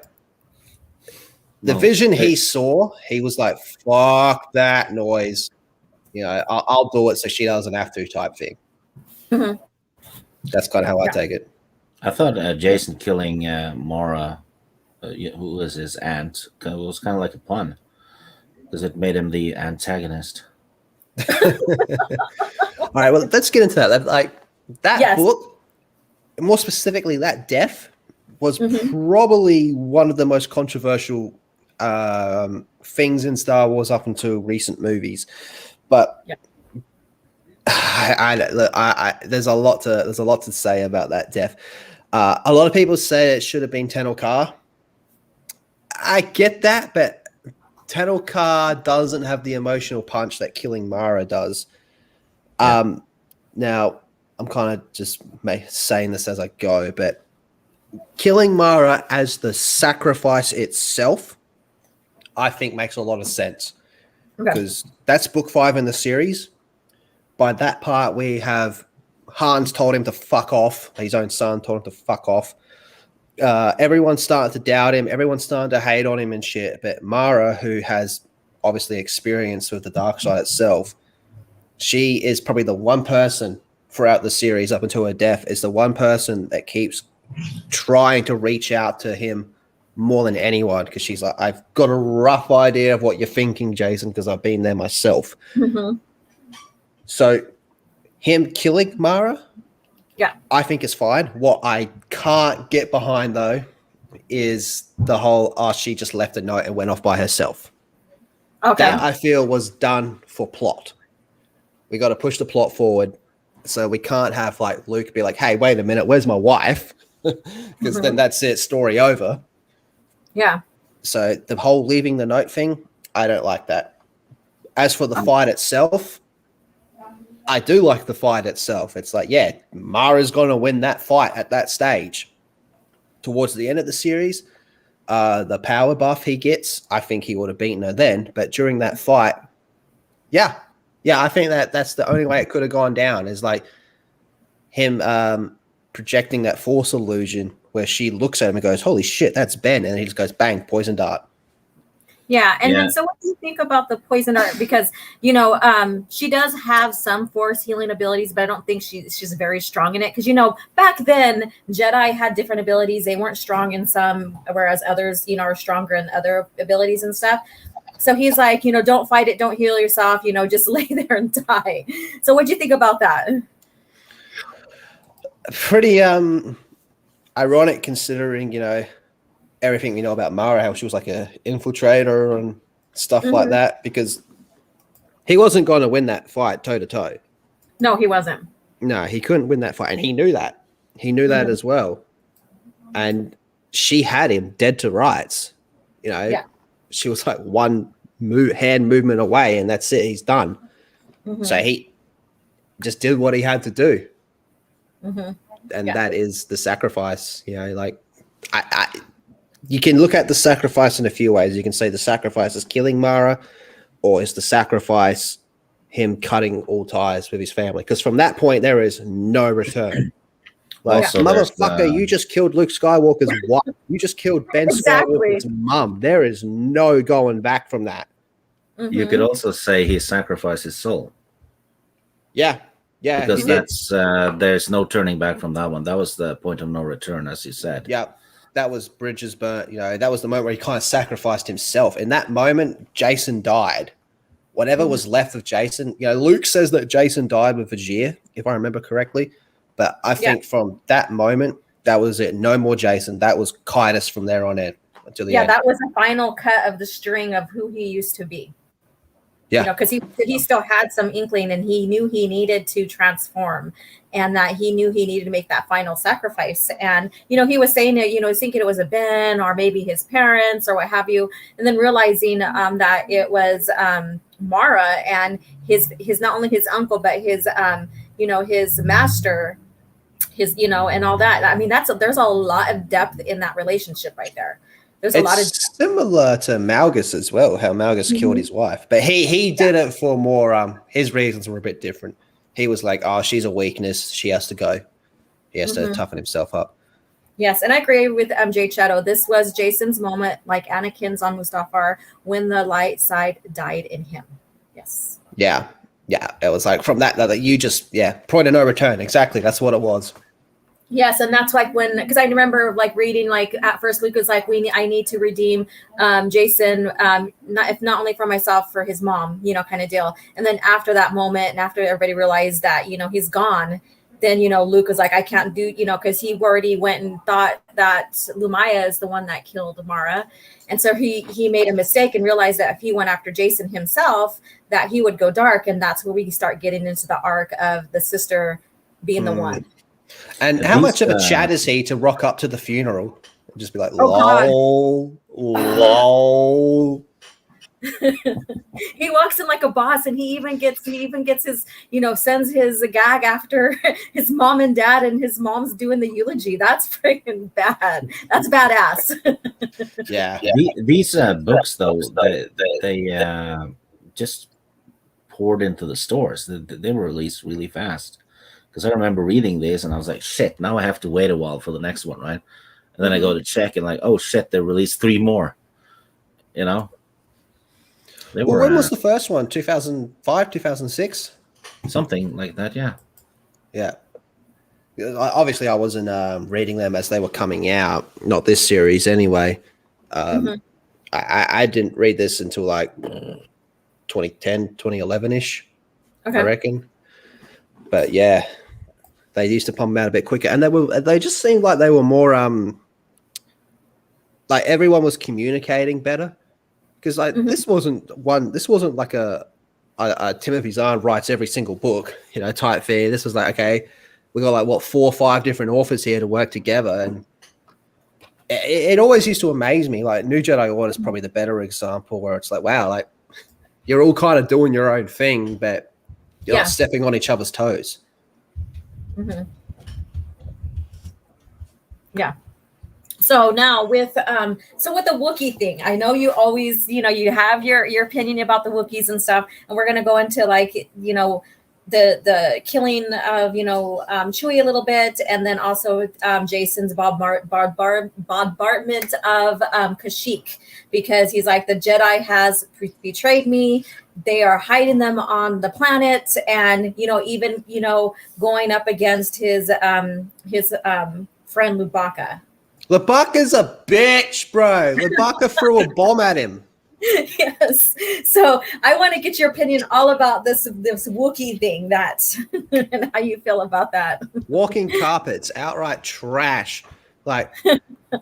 vision he saw, he was like, fuck that noise. I'll do it so she doesn't have to type thing. Mm-hmm. That's kind of how I take it. I thought Jacen killing Mara, who was his aunt, was kind of like a pun because it made him the antagonist. All right, well, let's get into that. Like that book, more specifically, that death was probably one of the most controversial things in Star Wars up until recent movies. But there's a lot to say about that death. A lot of people say it should have been Tenel Ka. I get that, but Tenel Ka doesn't have the emotional punch that killing Mara does. Now, I'm kind of just saying this as I go, but killing Mara as the sacrifice itself, I think makes a lot of sense. Because that's book 5 in the series. By that part, we have Han's told him to fuck off. His own son told him to fuck off. Everyone's starting to doubt him. Everyone's starting to hate on him and shit. But Mara, who has obviously experience with the dark side itself, she is probably the one person throughout the series up until her death is the one person that keeps trying to reach out to him more than anyone, because she's like, I've got a rough idea of what you're thinking, Jacen, because I've been there myself. So him killing Mara, I think is fine. What I can't get behind, though, is the whole, she just left a note and went off by herself. Okay. That I feel was done for plot. We got to push the plot forward. So we can't have like Luke be like, hey, wait a minute, where's my wife? Because then that's it, story over. Yeah. So the whole leaving the note thing, I don't like that. As for the fight itself, I do like the fight itself. It's like, yeah, Mara's going to win that fight at that stage. Towards the end of the series, the power buff he gets, I think he would have beaten her then. But during that fight, yeah, I think that's the only way it could have gone down, is like him projecting that force illusion where she looks at him and goes, holy shit, that's Ben. And he just goes, bang, poison dart. Yeah. And then, so what do you think about the poison dart? Because, you know, she does have some force healing abilities, but I don't think she's very strong in it. Because, you know, back then, Jedi had different abilities. They weren't strong in some, whereas others, you know, are stronger in other abilities and stuff. So he's like, you know, don't fight it. Don't heal yourself. You know, just lay there and die. So what do you think about that? Pretty ironic, considering, you know, everything we know about Mara, how she was like a infiltrator and stuff like that, because he wasn't going to win that fight toe to toe. No, he wasn't. No, he couldn't win that fight. And he knew that. He knew that as well. And she had him dead to rights. You know, she was like one hand movement away and that's it. He's done. So he just did what he had to do. And that is the sacrifice, you know, like you can look at the sacrifice in a few ways. You can say the sacrifice is killing Mara, or is the sacrifice him cutting all ties with his family? Because from that point, there is no return. Like, motherfucker, you just killed Luke Skywalker's wife. You just killed Ben Skywalker's mum. There is no going back from that. You could also say he sacrificed his soul. Yeah. Because that's there's no turning back from that one. That was the point of no return, as you said. Yeah. That was bridges burnt. You know, that was the moment where he kind of sacrificed himself. In that moment, Jacen died. Whatever was left of Jacen, you know, Luke says that Jacen died with Vajir, if I remember correctly. But I think from that moment, that was it. No more Jacen. That was Kindness from there on in until the end. That was the final cut of the string of who he used to be. Yeah. You know, because he still had some inkling, and he knew he needed to transform, and that he knew he needed to make that final sacrifice. And, you know, he was saying it, you know, thinking it was a Ben or maybe his parents or what have you. And then realizing that it was Mara and his not only his uncle, but his, you know, his master, his, you know, and all that. I mean, there's a lot of depth in that relationship right there. There's a lot of similar to Malgus as well, how Malgus killed his wife. But he did it for more, his reasons were a bit different. He was like, oh, she's a weakness. She has to go. He has to toughen himself up. Yes, and I agree with Jade Shadow. This was Jacen's moment, like Anakin's on Mustafar, when the light side died in him. Yes. Yeah. It was like from that you just, point of no return. Exactly. That's what it was. Yes, and that's like when, because I remember like reading, like at first Luke was like, I need to redeem Jacen, not only for myself, for his mom, you know, kind of deal. And then after that moment, and after everybody realized that, you know, he's gone, then, you know, Luke was like, I can't do, you know, because he already went and thought that Lumaya is the one that killed Mara. And so he made a mistake and realized that if he went after Jacen himself, that he would go dark. And that's where we start getting into the arc of the sister being the one. And how much of a chat is he to rock up to the funeral and just be like, lol. He walks in like a boss, and he even gets his, you know, sends his gag after his mom and dad, and his mom's doing the eulogy. That's freaking bad. That's badass. These books, though, they just poured into the stores. They were released really fast. Because I remember reading this and I was like, shit, now I have to wait a while for the next one, right? And then I go to check and like, oh shit, they released 3 more. You know? When was the first one? 2005, 2006? Something like that, yeah. Yeah. Obviously, I wasn't reading them as they were coming out. Not this series anyway. I didn't read this until like 2010, 2011-ish, I reckon. But yeah. They used to pump them out a bit quicker, and they just seemed like they were more like everyone was communicating better, because like this wasn't like a Timothy Zahn writes every single book, type thing. This was like, okay, we got like 4 or 5 different authors here to work together, and it always used to amaze me. Like New Jedi Order is probably the better example, where it's like, wow, like you're all kind of doing your own thing, but you're not stepping on each other's toes. Yeah. So now with the Wookiee thing, I know you always, you have your opinion about the Wookiees and stuff, and we're gonna go into like, the killing of Chewie a little bit, and then also Jacen's bombardment of Kashyyyk, because he's like, the Jedi has betrayed me. They are hiding them on the planet, and even going up against his friend Lubaka. Lubaka's a bitch, bro. Lubaka threw a bomb at him. Yes. So I want to get your opinion all about this Wookiee thing, and how you feel about that. Walking carpets, outright trash. Like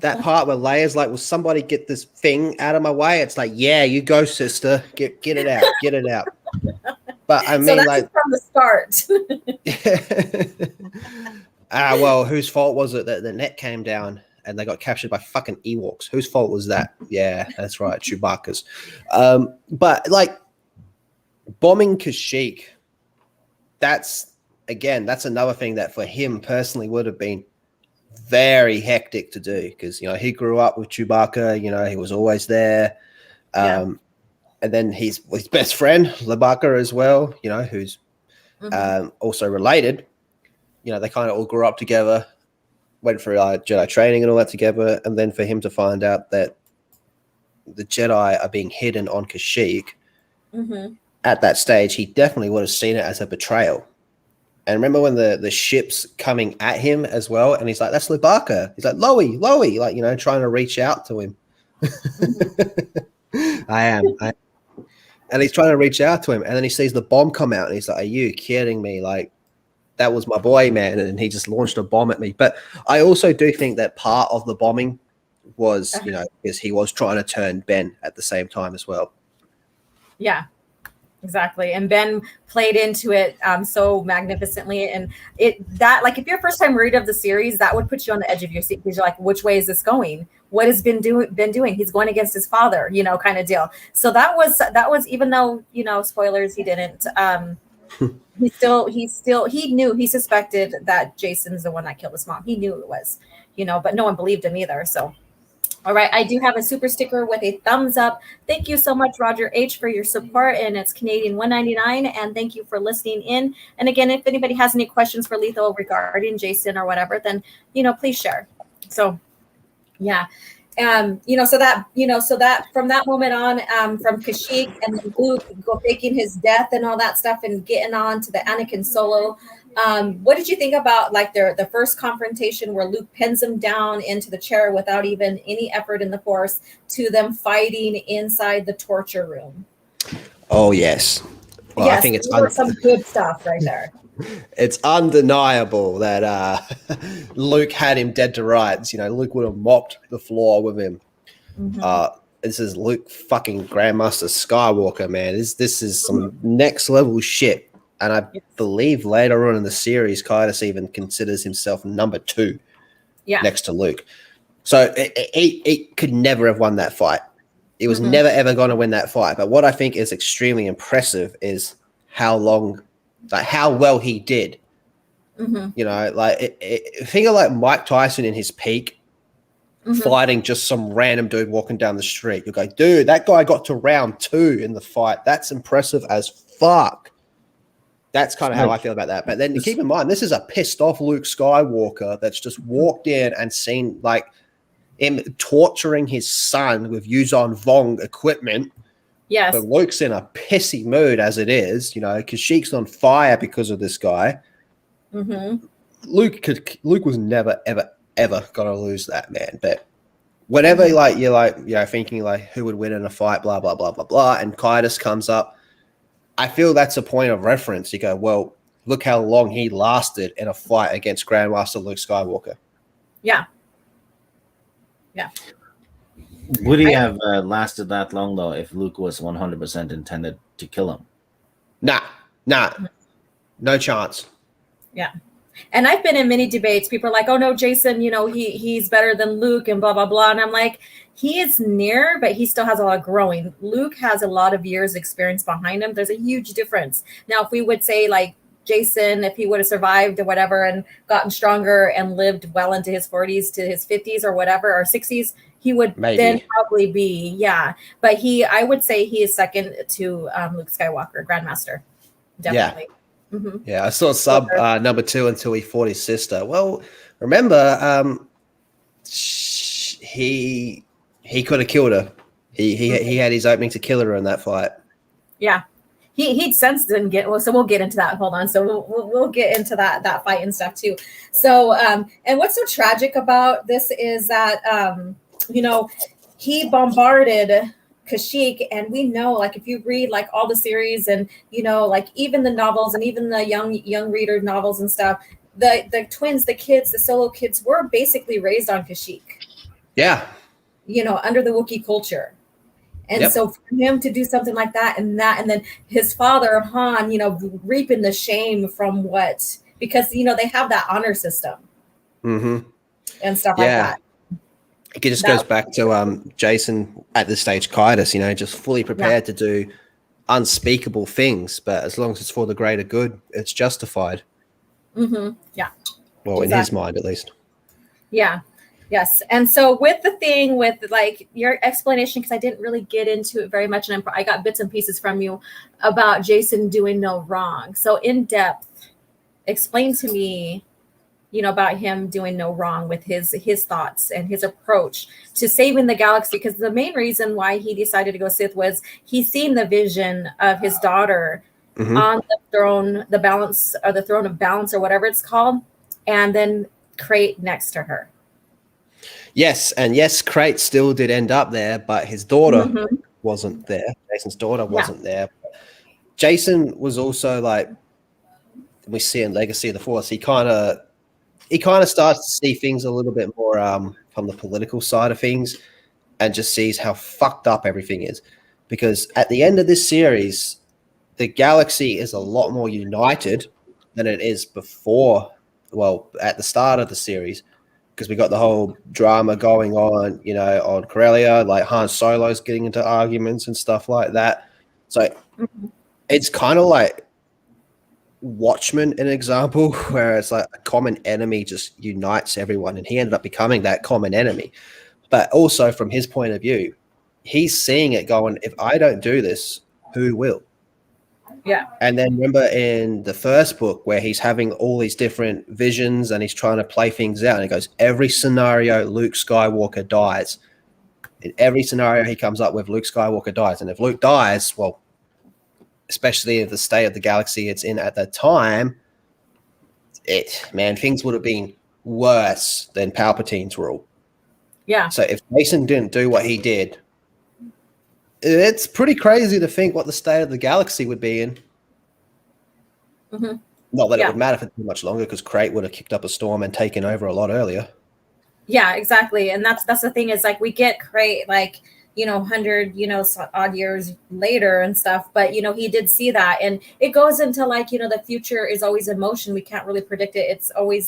that part where Leia's like, will somebody get this thing out of my way? It's like, yeah, you go, sister. Get it out. Get it out. But I mean, so that's like from the start. Well, whose fault was it that the net came down and they got captured by fucking Ewoks? Whose fault was that? Yeah, that's right, Chewbacca's. But like bombing Kashyyyk, that's another thing that for him personally would have been very hectic to do, because he grew up with Chewbacca. He was always there. And then his best friend Lubaka as well, who's also related. They kind of all grew up together, went through Jedi training and all that together, and then for him to find out that the Jedi are being hidden on Kashyyyk, at that stage, he definitely would have seen it as a betrayal. And remember when the ship's coming at him as well, and he's like, that's Lubaka. He's like, Loey, like, trying to reach out to him. I am. And he's trying to reach out to him, and then he sees the bomb come out, and he's like, are you kidding me? Like, that was my boy, man. And he just launched a bomb at me. But I also do think that part of the bombing was, because he was trying to turn Ben at the same time as well. Yeah, exactly. And Ben played into it so magnificently. And like, if you're first time read of the series, that would put you on the edge of your seat, because you're like, which way is this going? What has Ben doing? He's going against his father, kind of deal. So that was, even though, spoilers, he didn't, he suspected that Jacen's the one that killed his mom. He knew it was, but no one believed him either. So, all right. I do have a super sticker with a thumbs up. Thank you so much, Roger H, for your support. And it's Canadian $1.99. And thank you for listening in. And again, if anybody has any questions for Lethal regarding Jacen or whatever, then, please share. So, yeah. So that from that moment on, from Kashyyyk and then Luke faking his death and all that stuff and getting on to the Anakin Solo. What did you think about like the first confrontation where Luke pins him down into the chair without even any effort in the Force, to them fighting inside the torture room? Oh, yes. Well, yes, I think it's some good stuff right there. It's undeniable that Luke had him dead to rights. Luke would have mopped the floor with him. This is Luke fucking Grandmaster Skywalker, man. This is some next level shit. And I believe later on in the series, Kaitis even considers himself number 2 next to Luke. So he could never have won that fight. He was never, ever going to win that fight. But what I think is extremely impressive is how well he did. Think of like Mike Tyson in his peak, fighting just some random dude walking down the street. You go, dude, that guy got to round 2 in the fight. That's impressive as fuck. That's kind of how I feel about that. But then keep in mind, this is a pissed off Luke Skywalker that's just walked in and seen like him torturing his son with Yuzon Vong equipment. Yes. But Luke's in a pissy mood as it is, Kashyyyk's on fire because of this guy. Luke was never, ever gonna lose that, man. But whenever you're thinking like who would win in a fight, blah blah blah blah blah, and Kaitis comes up, I feel that's a point of reference. You go, well, look how long he lasted in a fight against Grandmaster Luke Skywalker. Yeah. Would he have lasted that long though if Luke was 100% intended to kill him? Nah, no chance. Yeah. And I've been in many debates. People are like, oh no, Jacen, he's better than Luke and blah, blah, blah. And I'm like, he is near, but he still has a lot of growing. Luke has a lot of years experience behind him. There's a huge difference. Now, if we would say like Jacen, if he would have survived or whatever and gotten stronger and lived well into his 40s to his 50s or whatever, or 60s, he would then probably be, yeah. But I would say he is second to Luke Skywalker, Grandmaster. Definitely. Yeah. Mm-hmm. Yeah, I saw sub number 2 until he fought his sister. Well, remember, he could have killed her. He had his opening to kill her in that fight. Yeah, he sensed didn't get well. So we'll get into that. Hold on. So we'll get into that fight and stuff too. So and what's so tragic about this is that he bombarded Kashyyyk, and we know, like, if you read like all the series and like even the novels and even the young reader novels and stuff, the twins, the kids, the Solo kids were basically raised on Kashyyyk. Yeah. Under the Wookiee culture. And so for him to do something like that and then his father Han, reaping the shame from because they have that honor system. Mm-hmm. And stuff like that. It just goes back to Jacen at this stage, Kaitis, just fully prepared to do unspeakable things, but as long as it's for the greater good, it's justified. Mm-hmm. Yeah. Well, in his mind, at least. Yeah. Yes. And so with the thing with like your explanation, because I didn't really get into it very much, and I got bits and pieces from you about Jacen doing no wrong. So in depth, explain to me about him doing no wrong with his thoughts and his approach to saving the galaxy. Because the main reason why he decided to go Sith was he's seen the vision of his daughter on the throne, the throne of balance, or whatever it's called, and then Krayt next to her. Yes, and yes, Krayt still did end up there, but his daughter wasn't there. Jacen's daughter wasn't there. Jacen was also like, we see in Legacy of the Force, he kind of starts to see things a little bit more from the political side of things, and just sees how fucked up everything is. Because at the end of this series, the galaxy is a lot more united than it is before. Well, at the start of the series, because we got the whole drama going on, on Corelia, like Han Solo's getting into arguments and stuff like that. So it's kind of like Watchmen, an example, where it's like a common enemy just unites everyone, and he ended up becoming that common enemy. But also from his point of view, he's seeing it going, if I don't do this, who will? Yeah. And then remember in the first book where he's having all these different visions and he's trying to play things out, and he goes, every scenario Luke Skywalker dies. In every scenario he comes up with, Luke Skywalker dies. And if Luke dies, well, especially in the state of the galaxy it's in at that time, things would have been worse than Palpatine's rule. Yeah. So if Jacen didn't do what he did, it's pretty crazy to think what the state of the galaxy would be in. Mm-hmm. Not that it would matter for too much longer, because Krayt would have kicked up a storm and taken over a lot earlier. Yeah, exactly. And that's the thing is, like, we get Krayt, like, 100, odd years later and stuff. But, he did see that. And it goes into, like, the future is always in motion. We can't really predict it.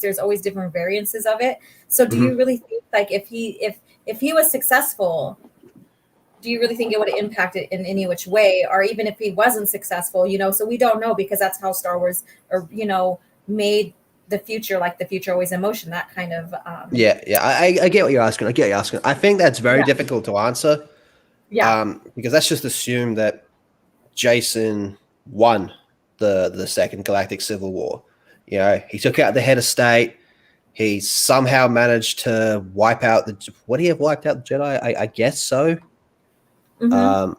There's always different variances of it. So do you really think, like, if he was successful, do you really think it would have impacted in any which way? Or even if he wasn't successful, so we don't know, because that's how Star Wars, made the future, like the future always in motion, that kind of. I get what you're asking. I think that's very difficult to answer. Yeah. Because let's just assume that Jacen won the Second Galactic Civil War. He took out the head of state. He somehow managed to wipe out would he have wiped out the Jedi? I guess so. Mm-hmm.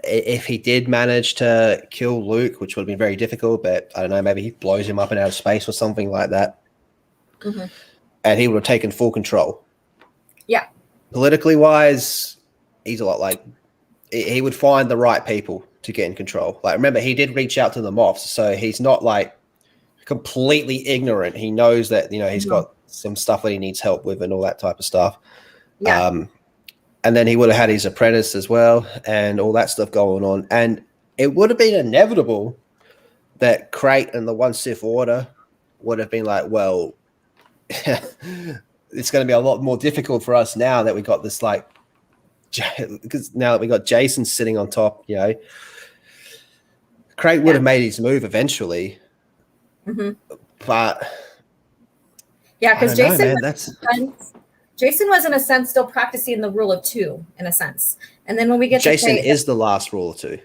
If he did manage to kill Luke, which would have been very difficult, but I don't know, maybe he blows him up in outer space or something like that. Mm-hmm. And he would have taken full control. Yeah. Politically wise, he's a lot like, he would find the right people to get in control. Like, remember, he did reach out to the Moffs, so he's not like completely ignorant. He knows that, he's got some stuff that he needs help with and all that type of stuff. Yeah. And then he would have had his apprentice as well and all that stuff going on. And it would have been inevitable that Crate and the One Sith Order would have been like, well, it's going to be a lot more difficult for us now that we got this, like, because now that we got Jacen sitting on top, you know, Crate would have made his move eventually. But yeah, because Jacen was in a sense still practicing the rule of two in a sense, and then when we get Jacen to Crate, is the last rule of two.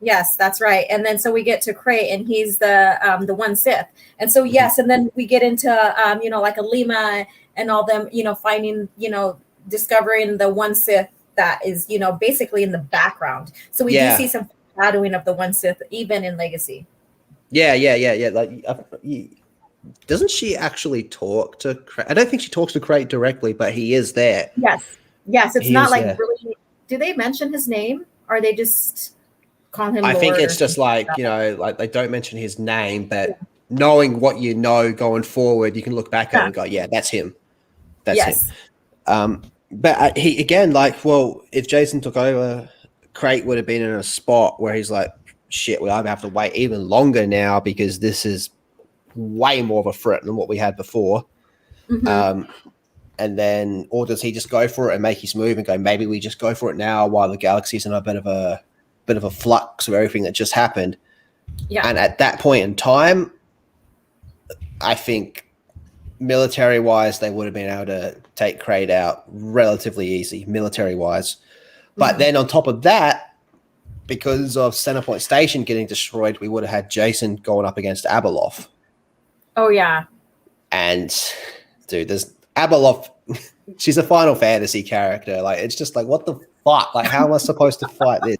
Yes, that's right. And then so we get to Crate, and he's the one Sith, and so yes, and then we get into you know, like Alima and all them, you know, finding, you know, discovering the one Sith that is, you know, basically in the background. So we do see some shadowing of the one Sith even in Legacy. Yeah. Like, doesn't she actually talk to Crate? I don't think she talks to Crate directly, but he is there. Yes. It's not like there. Really. Do they mention his name, or they just call him? I think it's just like, you know, like they don't mention his name, but knowing what you know going forward, you can look back at it and go, yeah, that's him. That's him. But he, again, like, well, if Jacen took over, Crate would have been in a spot where he's like, shit, we either have to wait even longer now because this is way more of a threat than what we had before. And then, or does he just go for it and make his move and go, maybe we just go for it now while the galaxy's in a bit of a flux of everything that just happened. And at that point in time, I think military-wise, they would have been able to take Crate out relatively easy, military-wise. But then on top of that, because of Centerpoint Station getting destroyed, we would have had Jacen going up against Abeloth. Oh, yeah. And, dude, there's Abeloth. She's a Final Fantasy character. Like, it's just like, what the fuck? Like, how am I supposed to fight this?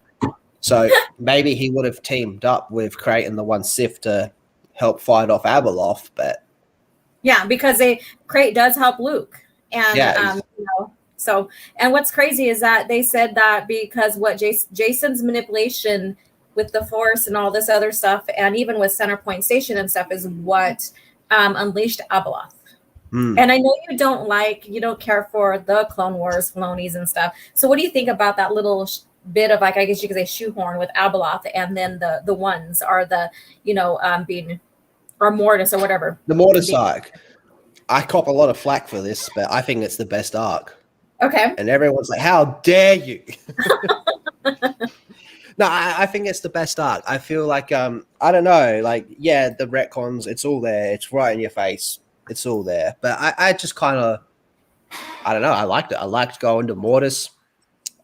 So maybe he would have teamed up with Crate and the One Sith to help fight off Abeloth, but because Crate does help Luke, and you know, so, and what's crazy is that they said that because what Jacen's manipulation with the Force and all this other stuff, and even with Centerpoint Station and stuff, is what unleashed Abeloth. And I know you don't care for the Clone Wars, Filonies and stuff. So what do you think about that little bit of, like, I guess you could say shoehorn with Abeloth, and then the ones are the, you know, being, or Mortis or whatever. The Mortis arc. I cop a lot of flack for this, but I think it's the best arc. Okay. And everyone's like, how dare you? No, I think it's the best arc. I feel like, I don't know, like, yeah, the retcons, it's all there. It's right in your face. It's all there. But I just kind of, I don't know, I liked it. I liked going to Mortis.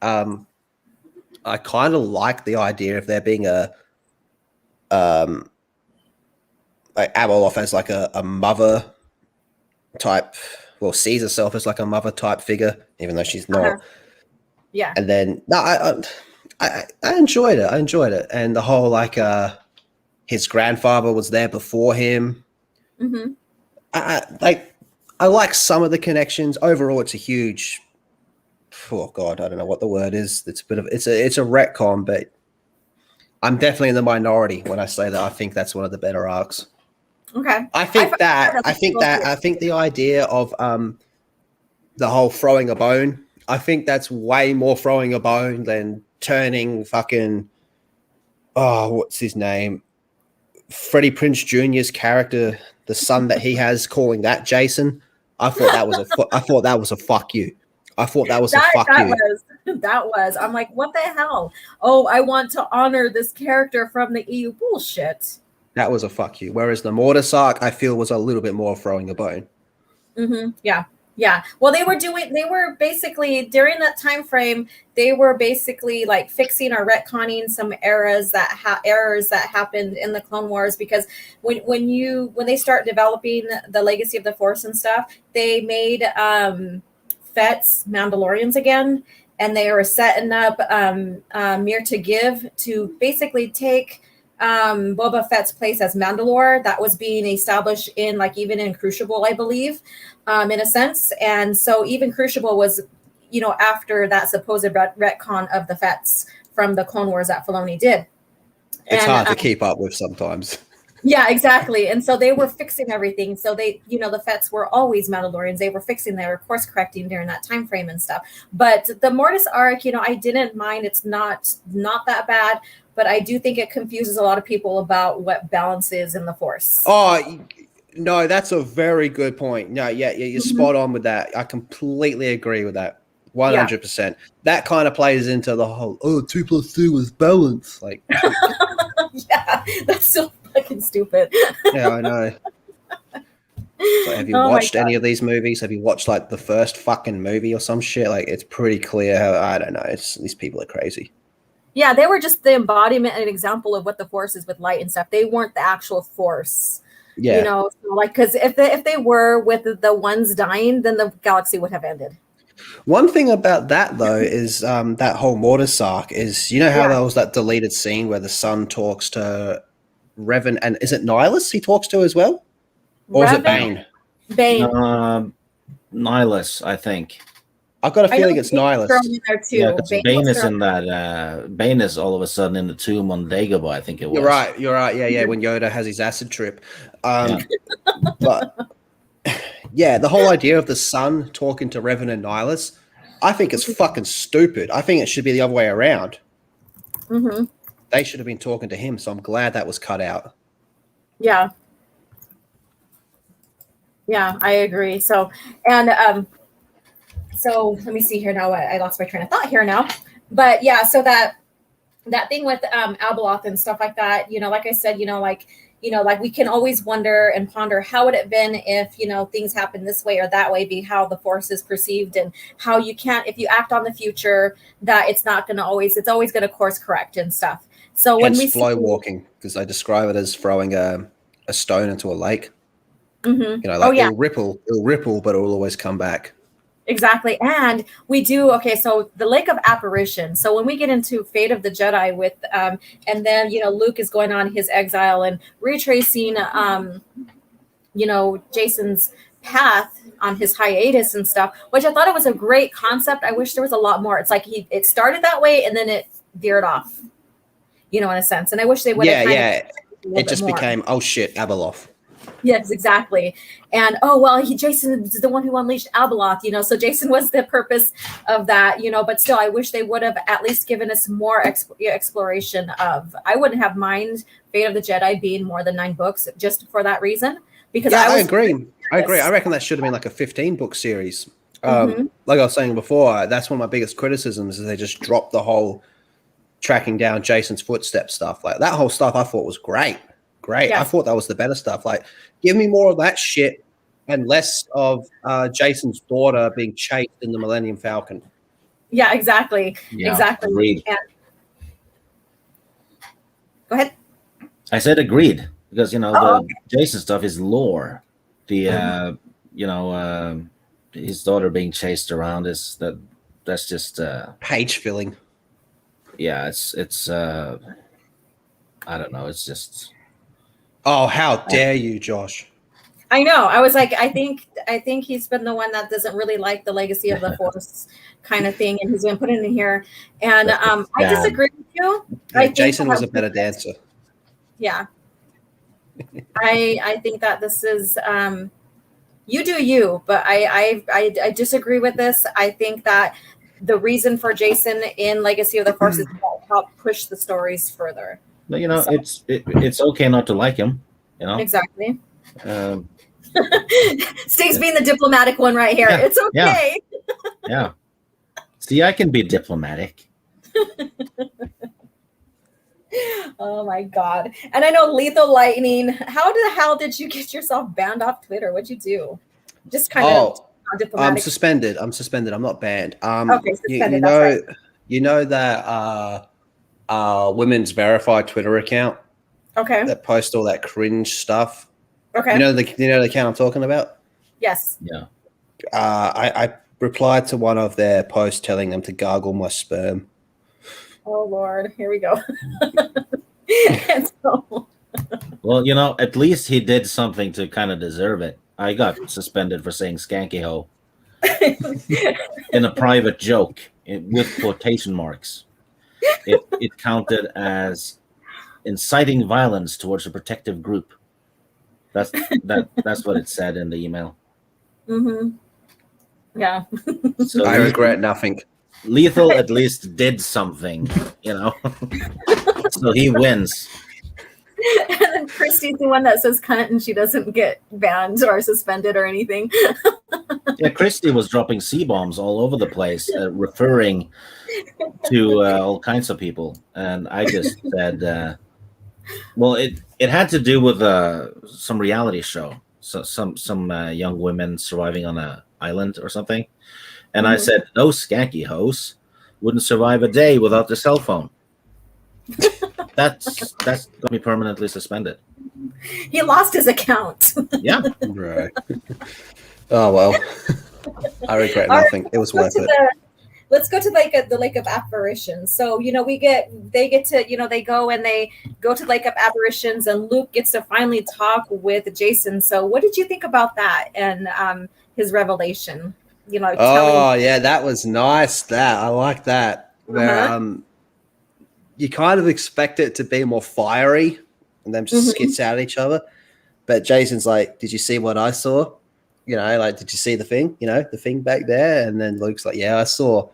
I kind of like the idea of there being like Abeloth as like a mother type, well, sees herself as like a mother type figure, even though she's not. Yeah. And then I enjoyed it. I enjoyed it. And the whole, like, his grandfather was there before him. I like some of the connections. Overall, it's a huge, oh God, I don't know what the word is. It's a bit of, it's a retcon, but I'm definitely in the minority when I say that I think that's one of the better arcs. Okay. I think the idea of the whole throwing a bone, I think that's way more throwing a bone than turning fucking, what's his name? Freddie Prinze Jr.'s character, the son that he has, calling that Jacen. I thought that was a fuck you. I thought that was a fuck you. That was. I'm like, what the hell? Oh, I want to honor this character from the EU. Bullshit. That was a fuck you. Whereas the Mortis arc, I feel, was a little bit more throwing a bone. Yeah. Well, they were basically, during that time frame, they were basically like fixing or retconning some errors that happened in the Clone Wars, because when they start developing the Legacy of the Force and stuff, they made Fett's Mandalorians again, and they were setting up Mir to Give to basically take Boba Fett's place as Mandalore. That was being established in, like, even in Crucible, I believe, in a sense. And so even Crucible was, you know, after that supposed retcon of the Fetts from the Clone Wars that Filoni did. It's hard to keep up with sometimes. Yeah, exactly. And so they were fixing everything. So they, the Fets were always Mandalorians. They were fixing, they were course correcting during that time frame and stuff. But the Mortis arc, I didn't mind. It's not that bad, but I do think it confuses a lot of people about what balance is in the Force. Oh, no, that's a very good point. No, yeah, you're spot on with that. I completely agree with that. 100%. Yeah. That kind of plays into the whole 2 + 2 is balance. Like, yeah, that's so fucking stupid. Yeah, I know. So have you watched any of these movies? Have you watched like the first fucking movie or some shit? Like, it's pretty clear how, I don't know, these people are crazy. Yeah, they were just the embodiment and example of what the Force is with light and stuff. They weren't the actual Force. Yeah. So like, because if they were with the ones dying, then the galaxy would have ended. One thing about that though is that whole Mortis arc is, how there was that deleted scene where the son talks to Revan, and is it Nihilus he talks to as well, or is it Bane? Bane. Nihilus, I think. I've got a feeling it's Nihilus. Yeah, because Bane is in that. Bane is all of a sudden in the tomb on Dagobah, I think it was. You're right. Yeah, when Yoda has his acid trip. But yeah, the whole idea of the son talking to Revan and Nihilus, I think it's fucking stupid. I think it should be the other way around. Mm-hmm. They should have been talking to him, so I'm glad that was cut out. Yeah. Yeah, I agree. So, and so let me see here now. I lost my train of thought here now. But yeah, so that thing with Abeloth and stuff like that, like I said, like we can always wonder and ponder how would it been if, things happen this way or that way, be how the Force is perceived, and how you can't, if you act on the future, that it's always going to course correct and stuff. So when we flow walking, because I describe it as throwing a stone into a lake. Mm-hmm. It'll ripple, but it will always come back. Exactly. And we do, so the Lake of Apparition. So when we get into Fate of the Jedi with, and then, Luke is going on his exile and retracing, Jacen's path on his hiatus and stuff, which I thought it was a great concept. I wish there was a lot more. It's like it started that way and then it veered off, in a sense. And I wish they would have. It just became, oh shit, Abeloth. Yes, exactly. And Jacen is the one who unleashed Abeloth, so Jacen was the purpose of that, but still I wish they would have at least given us more exploration of. I wouldn't have mind Fate of the Jedi being more than 9 books just for that reason, because I agree. I reckon that should have been like a 15-book series. Like I was saying before, that's one of my biggest criticisms is they just dropped the whole tracking down Jacen's footsteps stuff. Like that whole stuff I thought was great. Yeah. I thought that was the better stuff. Like, give me more of that shit and less of Jacen's daughter being chased in the Millennium Falcon. Yeah, exactly. Yeah, exactly. Agreed. And... Go ahead. I said agreed because Jacen stuff is lore. The his daughter being chased around that's just page filling. Yeah, it's I don't know. It's just. Oh, how dare you, Josh? I know. I was like, I think he's been the one that doesn't really like the legacy of the Force kind of thing, and he's been putting it in here. And I disagree with you. Yeah, Jacen was a better dancer. Yeah. I think that this is you do you, but I disagree with this. I think that the reason for Jacen in Legacy of the Force is to help push the stories further. But it's okay not to like him, Exactly. Stig's being the diplomatic one right here. It's okay. Yeah. See, I can be diplomatic. Oh my God. And I know Lethal Lightning. How the hell did you get yourself banned off Twitter? What'd you do? Just kind of diplomatic. I'm suspended. I'm not banned. Okay, suspended. You know that Women's Verified Twitter account. Okay. That post all that cringe stuff. Okay. You know the account I'm talking about? Yes. Yeah. I replied to one of their posts telling them to gargle my sperm. Oh Lord, here we go. Well, at least he did something to kind of deserve it. I got suspended for saying skanky hoe in a private joke with quotation marks. It counted as inciting violence towards a protective group. That's what it said in the email. Yeah. So I regret nothing. Lethal at least did something, so he wins. And then Christy's the one that says cunt and she doesn't get banned or suspended or anything. Yeah, Christy was dropping C-bombs all over the place, referring to all kinds of people. And I just said, well, it had to do with some reality show. So some young women surviving on an island or something. And I said, those skanky hoes wouldn't survive a day without their cell phone. That's got me permanently suspended. He lost his account. Yeah. Right. Oh well. I regret nothing. It was worth it. Let's go to the Lake of Apparitions. So they get to they go to Lake of Apparitions, and Luke gets to finally talk with Jacen. So what did you think about that and his revelation? Yeah, that was nice. I like that. Where you kind of expect it to be more fiery and them just skits at each other. But Jacen's like, did you see what I saw? Did you see the thing? The thing back there? And then Luke's like, yeah, I saw.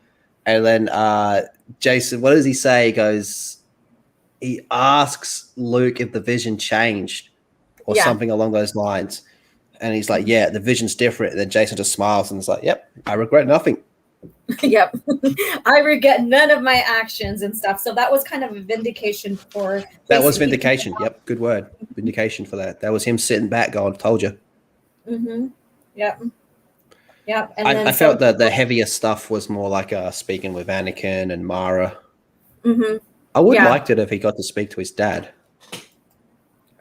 And then Jacen, what does he say? He asks Luke if the vision changed or something along those lines. And he's like, yeah, the vision's different. And then Jacen just smiles and is like, yep, I regret nothing. Yep. I regret none of my actions and stuff. So that was kind of a vindication for... That was vindication. Yep, good word. Vindication for that. That was him sitting back going, told you. Yep. Yep. And I felt that the heavier stuff was more like speaking with Anakin and Mara. I would have liked it if he got to speak to his dad.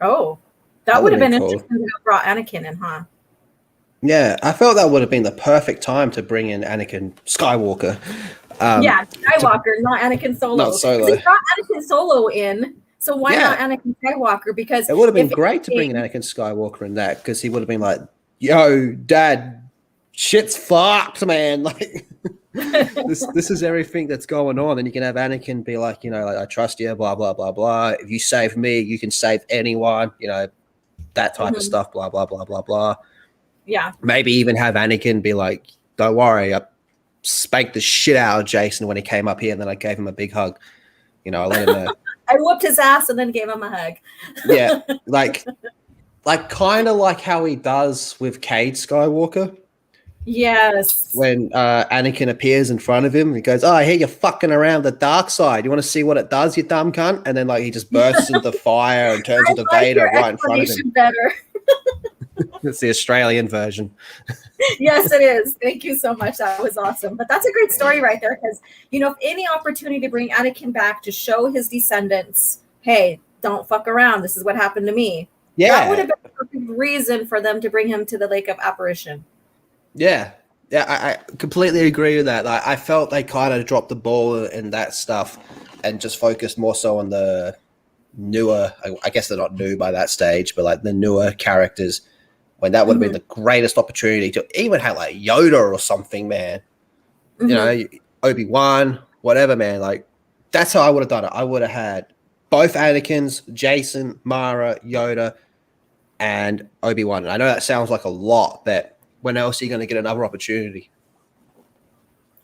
Oh, that would have been interesting to have brought Anakin in, huh? Yeah, I felt that would have been the perfect time to bring in Anakin Skywalker. Skywalker, not Anakin Solo. Not Solo. They brought Anakin Solo in, so why not Anakin Skywalker? Because it would have been great to bring in Anakin Skywalker in that, because he would have been like, yo, Dad, shit's fucked, man. Like, this is everything that's going on. And you can have Anakin be like, I trust you, blah, blah, blah, blah. If you save me, you can save anyone, that type of stuff, blah, blah, blah, blah, blah. Yeah. Maybe even have Anakin be like, don't worry, I spanked the shit out of Jacen when he came up here, and then I gave him a big hug. I let him know. I whooped his ass and then gave him a hug. Yeah, like kind of like how he does with Cade Skywalker. Yes. When Anakin appears in front of him, he goes, "Oh, I hear you're fucking around the dark side. You want to see what it does, you dumb cunt?" And then he just bursts into fire and turns into Vader right in front of him. Better. It's the Australian version. Yes, it is. Thank you so much. That was awesome. But that's a great story right there, because if any opportunity to bring Anakin back to show his descendants, hey, don't fuck around. This is what happened to me. Yeah, that would have been a perfect reason for them to bring him to the Lake of Apparition. Yeah, I completely agree with that. I felt they kind of dropped the ball in that stuff and just focused more so on the newer. I guess they're not new by that stage, but the newer characters. When that would have been the greatest opportunity to even have Yoda or something, man. Obi-Wan, whatever, man. That's how I would have done it. I would have had both Anakins, Jacen, Mara, Yoda, and Obi-Wan. And I know that sounds like a lot, but when else are you going to get another opportunity?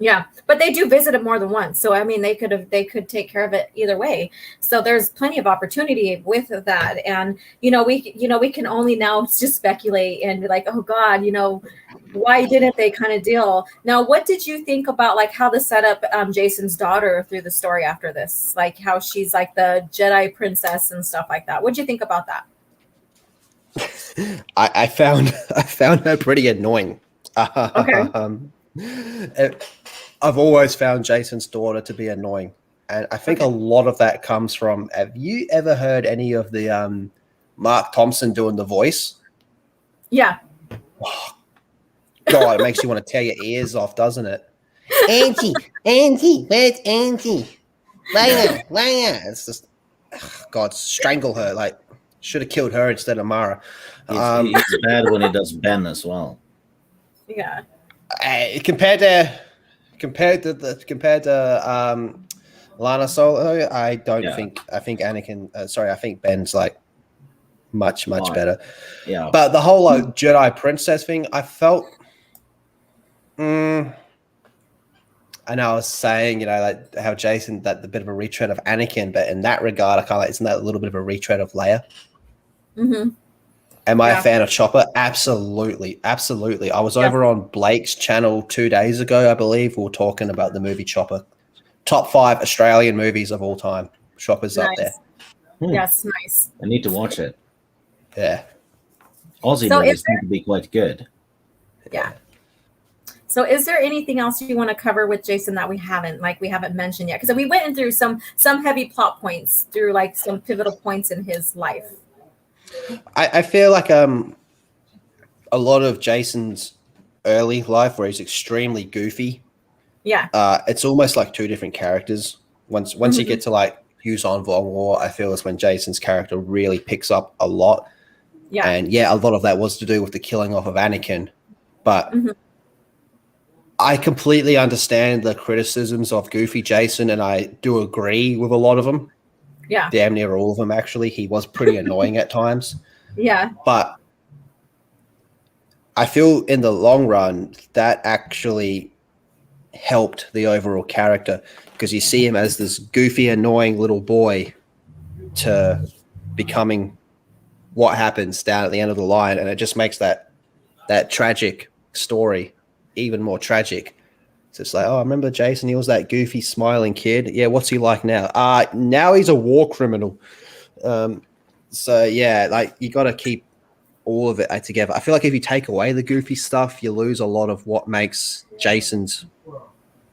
Yeah, but they do visit it more than once. So, I mean, they could take care of it either way. So there's plenty of opportunity with that. And, we can only now just speculate and be like, oh God, why didn't they kind of deal? Now, what did you think about how they set up Jacen's daughter through the story after this? How she's the Jedi princess and stuff like that. What'd you think about that? I found her pretty annoying. Okay. I've always found Jacen's daughter to be annoying, and I think a lot of that comes from. Have you ever heard any of the Mark Thompson doing the voice? Yeah. Oh, God, it makes you want to tear your ears off, doesn't it? Auntie, where's Auntie? Why? It's just, God, strangle her. Should have killed her instead of Mara. He's bad when he does Ben as well. Yeah. Compared to Lana Solo, I don't Yeah. think. I think Anakin. I think Ben's like much Fine. better. Yeah. But the whole like Jedi princess thing, I felt. I know I was saying, like how Jacen, that the bit of a retread of Anakin, but in that regard, I kind of like, isn't that a little bit of a retread of Leia? Mm-hmm. Am I a fan of Chopper? Absolutely. Absolutely. I was over on Blake's channel 2 days ago, I believe. We were talking about the movie Chopper. Top 5 Australian movies of all time. Chopper's up there. Yes, nice. I need to watch it. Yeah. Aussie movies seem to be quite good. Yeah. So is there anything else you want to cover with Jacen that we haven't mentioned yet? Because we went through some heavy plot points through like some pivotal points in his life. I feel like a lot of Jacen's early life where he's extremely goofy. Yeah. It's almost like two different characters. Once you get to like Yuuzhan Vong, I feel is when Jacen's character really picks up a lot. Yeah. And yeah, a lot of that was to do with the killing off of Anakin. But I completely understand the criticisms of Goofy Jacen, and I do agree with a lot of them. Yeah. Damn near all of them, actually. He was pretty annoying at times. Yeah. But I feel in the long run, that actually helped the overall character, because you see him as this goofy, annoying little boy to becoming what happens down at the end of the line, and it just makes that tragic story even more tragic. So it's like, oh, I remember Jacen, he was that goofy smiling kid. Yeah, what's he like now? Now he's a war criminal. So yeah, like you got to keep all of it together. I feel like if you take away the goofy stuff, you lose a lot of what makes Jacen's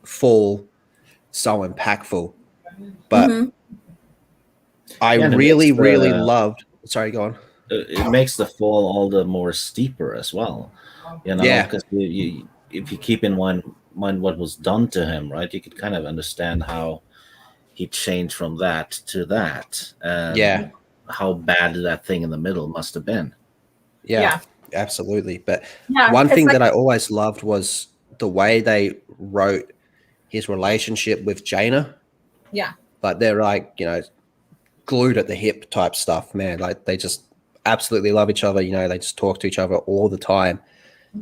fall so impactful. But I really loved. Sorry, go on. It makes the fall all the more steeper as well. Because if you keep in mind what was done to him, right, you could kind of understand how he changed from that to that. And how bad that thing in the middle must have been. Yeah, absolutely. But one thing that I always loved was the way they wrote his relationship with Jaina. Yeah. But they're like, glued at the hip type stuff, man. Like they just absolutely love each other. They just talk to each other all the time.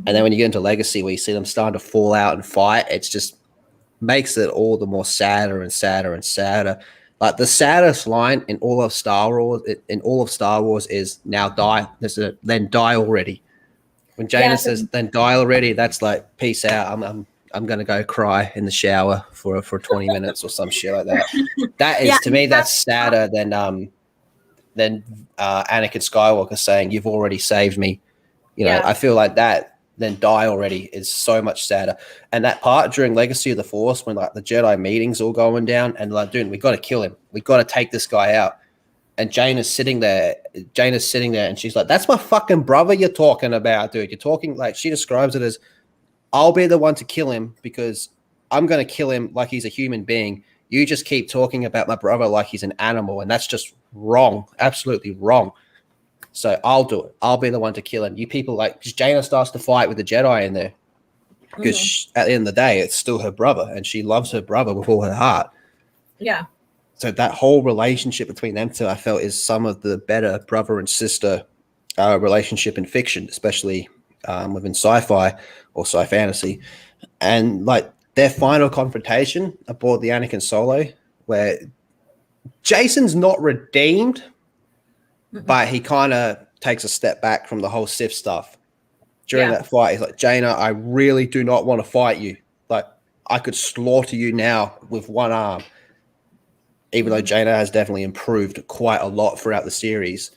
And then when you get into Legacy, where you see them starting to fall out and fight, it's just makes it all the more sadder and sadder and sadder. Like the saddest line in all of Star Wars, is now die. Then die already. When Jaina says then die already, that's like peace out. I'm gonna go cry in the shower for 20 minutes or some shit like that. That is to me that's sadder than Anakin Skywalker saying you've already saved me. I feel like that then die already is so much sadder. And that part during Legacy of the Force, when like the Jedi meetings all going down and like, dude, we got to kill him. We got to take this guy out. And Jaina's sitting there and she's like, that's my fucking brother you're talking about, dude. You're talking like, she describes it as, I'll be the one to kill him because I'm going to kill him like he's a human being. You just keep talking about my brother like he's an animal. And that's just wrong. Absolutely wrong. So I'll do it. I'll be the one to kill him. You people because Jaina starts to fight with the Jedi in there because at the end of the day, it's still her brother and she loves her brother with all her heart. Yeah. So that whole relationship between them two, I felt, is some of the better brother and sister relationship in fiction, especially within sci-fi or sci-fantasy. And like their final confrontation aboard the Anakin Solo, where Jacen's not redeemed, but he kind of takes a step back from the whole Sith stuff. During that fight, he's like, Jaina, I really do not want to fight you. Like, I could slaughter you now with one arm. Even though Jaina has definitely improved quite a lot throughout the series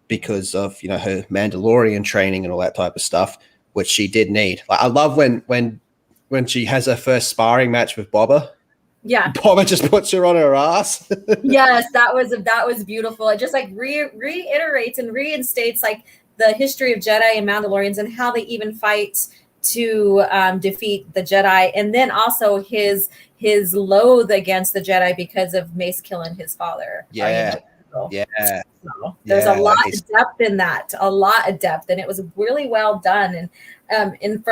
because of, her Mandalorian training and all that type of stuff, which she did need. Like, I love when she has her first sparring match with Boba. Yeah, Boba just puts her on her ass. Yes, that was beautiful. It just like reiterates and reinstates like the history of Jedi and Mandalorians and how they even fight to defeat the Jedi, and then also his loathe against the Jedi because of Mace killing his father. Yeah, so there's a lot of depth in that, and it was really well done. And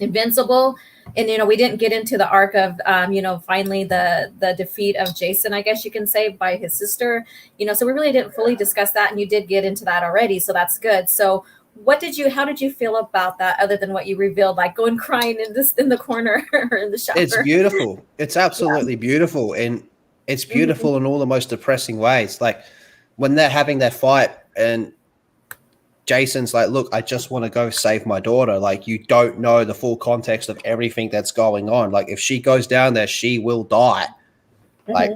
Invincible. And we didn't get into the arc of finally the defeat of Jacen, I guess you can say, by his sister. So we really didn't fully discuss that, and you did get into that already, so that's good. So how did you feel about that, other than what you revealed, like going crying in the corner or in the shower? It's beautiful. It's absolutely beautiful, and it's beautiful in all the most depressing ways. Like when they're having their fight and Jacen's like, look, I just want to go save my daughter. Like, you don't know the full context of everything that's going on. Like, if she goes down there, she will die. Like,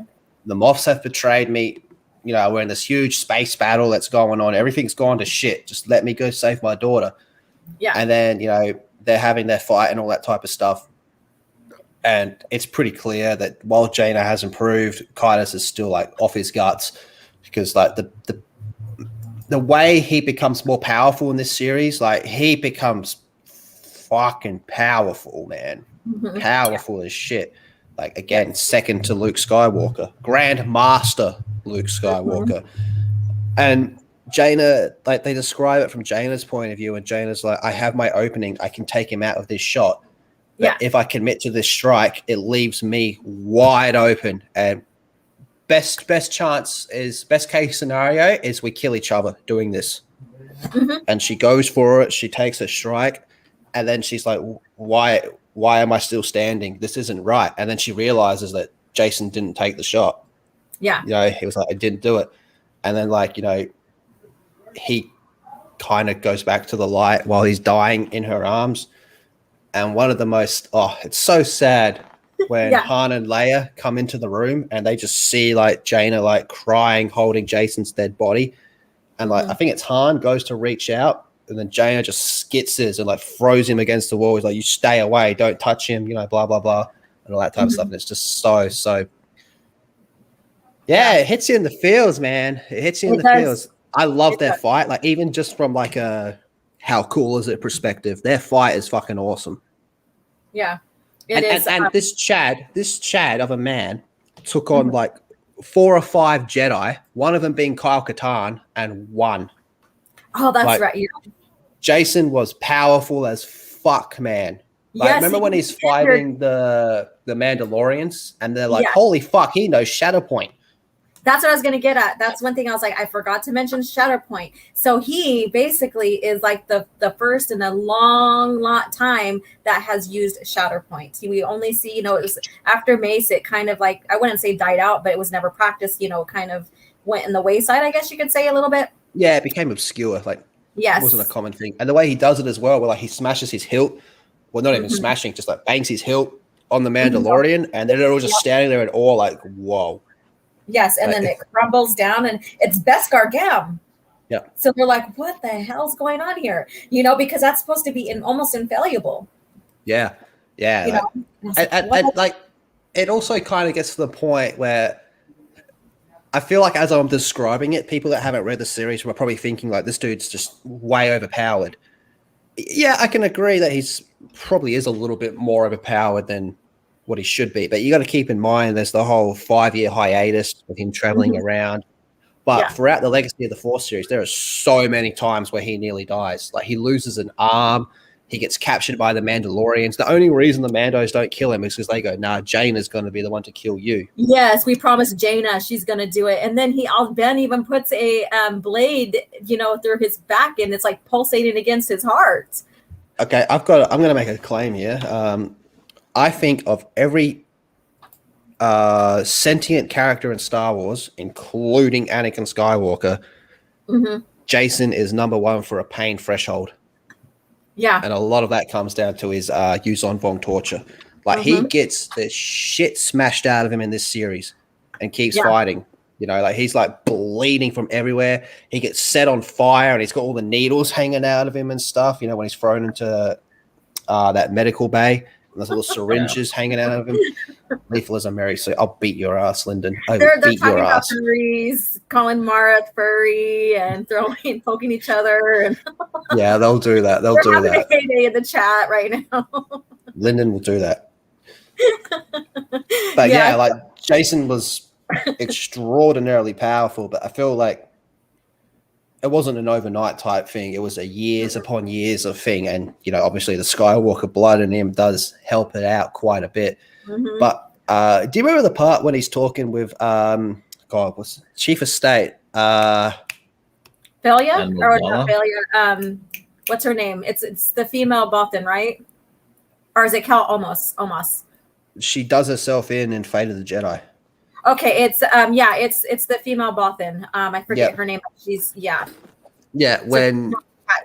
the Moffs have betrayed me. We're in this huge space battle that's going on. Everything's gone to shit. Just let me go save my daughter. Yeah. And then, they're having their fight and all that type of stuff. And it's pretty clear that while Jaina has improved, Kaidus is still, like, off his guts. Because, like, the way he becomes more powerful in this series, like, he becomes fucking powerful, man. Powerful as shit. Like, again, second to Luke Skywalker. Grand Master Luke Skywalker. And Jaina, like, they describe it from Jaina's point of view, and Jaina's like, I have my opening. I can take him out of this shot. But if I commit to this strike, it leaves me wide open. And best case scenario is we kill each other doing this. And she goes for it. She takes a strike, and then she's like, why am I still standing? This isn't right. And then she realizes that Jacen didn't take the shot. Yeah. He was like, I didn't do it. And then, like, he kind of goes back to the light while he's dying in her arms. And one of the most, it's so sad when Han and Leia come into the room and they just see, like, Jaina, like, crying, holding Jacen's dead body. And, like, I think it's Han goes to reach out, and then Jaina just skitzes and, like, throws him against the wall. He's like, you stay away, don't touch him, blah, blah, blah, and all that type of stuff. And it's just so it hits you in the feels, man. It hits you in the feels. I love their fight. Like, even just from, like, a how cool is it perspective, their fight is fucking awesome. Yeah. And this Chad of a man took on like 4 or 5 Jedi, one of them being Kyle Katarn, and won. Oh, that's right. Yeah. Jacen was powerful as fuck, man. Like, remember when he's fighting the Mandalorians, and they're like, holy fuck, he knows Shatterpoint. That's what I was going to get at. That's one thing I was like, I forgot to mention Shatterpoint. So he basically is like the first in a long time that has used Shatterpoint. We only see, it was after Mace, it kind of like, I wouldn't say died out, but it was never practiced, kind of went in the wayside, I guess you could say, a little bit. Yeah, it became obscure. Like, yes, it wasn't a common thing. And the way he does it as well, where like he smashes his hilt, well, not even smashing, just like bangs his hilt on the Mandalorian, and then they're all just standing there in awe, like, whoa. Yes, and then it crumbles down, and it's Beskar Gam. Yeah. So they're like, what the hell's going on here? Because that's supposed to be almost infallible. Yeah. Yeah. Like, it also kind of gets to the point where I feel like as I'm describing it, people that haven't read the series were probably thinking like, this dude's just way overpowered. Yeah, I can agree that he's probably is a little bit more overpowered than what he should be, but you got to keep in mind there's the whole 5-year hiatus with him traveling around. But throughout the Legacy of the Force series, there are so many times where he nearly dies. Like, he loses an arm, he gets captured by the Mandalorians. The only reason the Mandos don't kill him is because they go, nah, Jaina's going to be the one to kill you. Yes, we promised Jaina she's going to do it. And then Ben even puts a blade, through his back, and it's like pulsating against his heart. Okay, I'm going to make a claim here. I think of every sentient character in Star Wars, including Anakin Skywalker, Jacen is number 1 for a pain threshold. Yeah. And a lot of that comes down to his Yuuzhan Vong torture. Like, he gets the shit smashed out of him in this series and keeps fighting. Like, he's like bleeding from everywhere. He gets set on fire, and he's got all the needles hanging out of him and stuff, when he's thrown into that medical bay. There's little syringes hanging out of him. Lethal as a Mary, so I'll beat your ass, Lyndon. They're talking about furries, calling Mara furry, and poking each other. And yeah, they'll do that. They'll do that. A heyday in the chat right now. Lyndon will do that. But yeah, like, Jacen was extraordinarily powerful, but I feel like it wasn't an overnight type thing. It was a years upon years of thing. And, you know, obviously the Skywalker blood in him does help it out quite a bit. Mm-hmm. But do you remember the part when he's talking with, what's Chief of State? Failure? And Or Mubala? not Failure. What's her name? It's the female Bothan, right? Or is it Cal Almost? She does herself in Fate of the Jedi. Okay, it's the female Bothan. I forget Yep. her name. She's Yeah, when